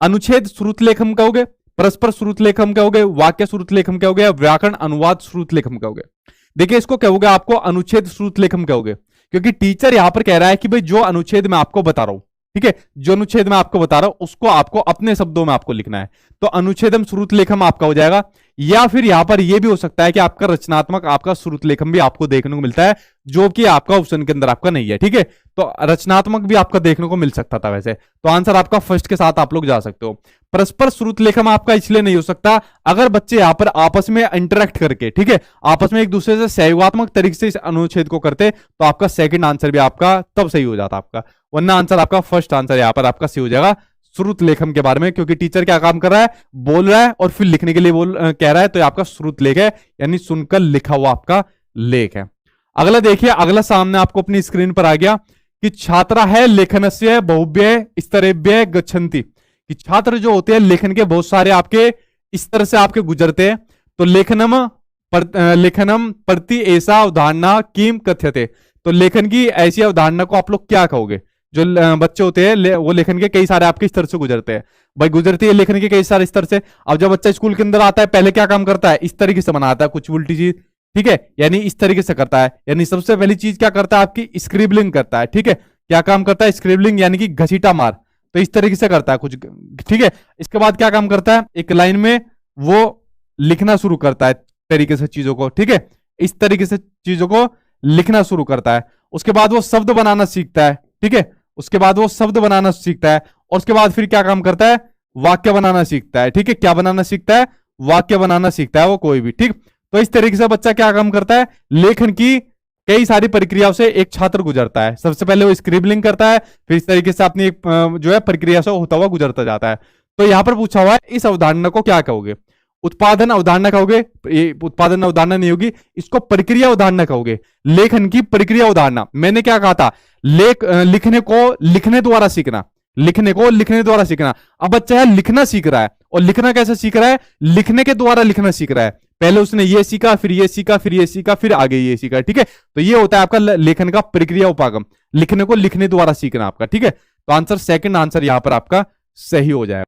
अनुच्छेद श्रुत लेखम कहोगे, परस्पर श्रुत लेखम कहोगे, वाक्य श्रुत लेखम कहोगे, व्याकरण अनुवाद श्रुत लेखम कहोगे। देखिए इसको कहोगे आपको अनुच्छेद श्रुत लेखम कहोगे, क्योंकि टीचर यहां पर कह रहा है कि भाई जो अनुच्छेद मैं आपको बता रहा हूं, ठीक है, जो अनुच्छेद मैं आपको बता रहा हूं उसको आपको अपने शब्दों में आपको लिखना है, तो अनुच्छेदम श्रुत लेखम आपका हो जाएगा। या फिर यहां पर यह भी हो सकता है कि आपका रचनात्मक आपका श्रुत लेखम भी आपको देखने को मिलता है, जो कि आपका ऑप्शन के अंदर आपका नहीं है, ठीक है। तो रचनात्मक भी आपका देखने को मिल सकता था वैसे, तो आंसर आपका फर्स्ट के साथ आप लोग जा सकते हो। परस्पर श्रुत लेखम आपका इसलिए नहीं हो सकता, अगर बच्चे यहां पर आपस में इंटरेक्ट करके, ठीक है, आपस में एक दूसरे से सहयोगात्मक तरीके से इस अनुच्छेद को करते, तो आपका सेकंड आंसर भी आपका तब सही हो जाता आपका, वरना आंसर आपका फर्स्ट आंसर यहां पर आपका सही हो जाएगा श्रुत लेखम के बारे में, क्योंकि टीचर क्या काम कर रहा है, बोल रहा है और फिर लिखने के लिए कह रहा है, तो आपका श्रुत लेख है, यानी सुनकर लिखा हुआ आपका लेख है। अगला देखिए, अगला सामने आपको अपनी स्क्रीन पर आ गया कि छात्रा है लेखनस्य बहुव्यय स्तरेभ्य गच्छन्ति, कि छात्र जो होते हैं लेखन के बहुत सारे आपके स्तर से आपके गुजरते हैं। तो लेखनम प्रति ऐसा अवधारणा किम कथ्यते, तो लेखन की ऐसी अवधारणा को आप लोग क्या कहोगे। जो बच्चे होते हैं वो लेखन के कई सारे आपके स्तर से गुजरते हैं, भाई गुजरती है लेखन के कई सारे स्तर से। अब जब बच्चा स्कूल के अंदर आता है, पहले क्या काम करता है, इस तरीके से बनाता है कुछ उल्टी चीज, ठीक है, यानी इस तरीके से करता है, यानी सबसे पहली चीज क्या करता है आपकी स्क्रिबलिंग करता है, ठीक है, क्या काम करता है स्क्रिबलिंग, यानी कि घसीटा मार, तो इस तरीके से करता है कुछ, ठीक है। इसके बाद क्या काम करता है, एक लाइन में वो लिखना शुरू करता है तरीके से चीजों को, ठीक है, इस तरीके से चीजों को लिखना शुरू करता है। उसके बाद वो शब्द बनाना सीखता है, ठीक है, उसके बाद वो शब्द बनाना सीखता है, और उसके बाद फिर क्या काम करता है, वाक्य बनाना सीखता है, ठीक है, क्या बनाना सीखता है, वाक्य बनाना सीखता है वो कोई भी, ठीक। तो इस तरीके से बच्चा क्या काम करता है, लेखन की कई सारी प्रक्रियाओं से एक छात्र गुजरता है। सबसे पहले वो स्क्रिबलिंग करता है, फिर इस तरीके से अपनी जो है प्रक्रिया से होता हुआ गुजरता जाता है। तो यहां पर पूछा हुआ है इस अवधारणा को क्या कहोगे, उत्पादन अवधारणा कहोगे, उत्पादन अवधारणा नहीं होगी, इसको प्रक्रिया अवधारणा कहोगे, लेखन की प्रक्रिया अवधारणा। मैंने क्या कहा था, लिखने को लिखने द्वारा सीखना, लिखने को लिखने द्वारा सीखना। अब बच्चा है लिखना सीख रहा है, और लिखना कैसे सीख रहा है, लिखने के द्वारा लिखना सीख रहा है। पहले उसने ये सीखा, फिर ये सीखा, फिर ये सीखा, फिर आगे ये सीखा। ठीक है, तो ये होता है आपका लेखन का प्रक्रिया उपागम, लिखने को लिखने द्वारा सीखना आपका। ठीक है, तो आंसर सेकंड आंसर यहां पर आपका सही हो जाएगा।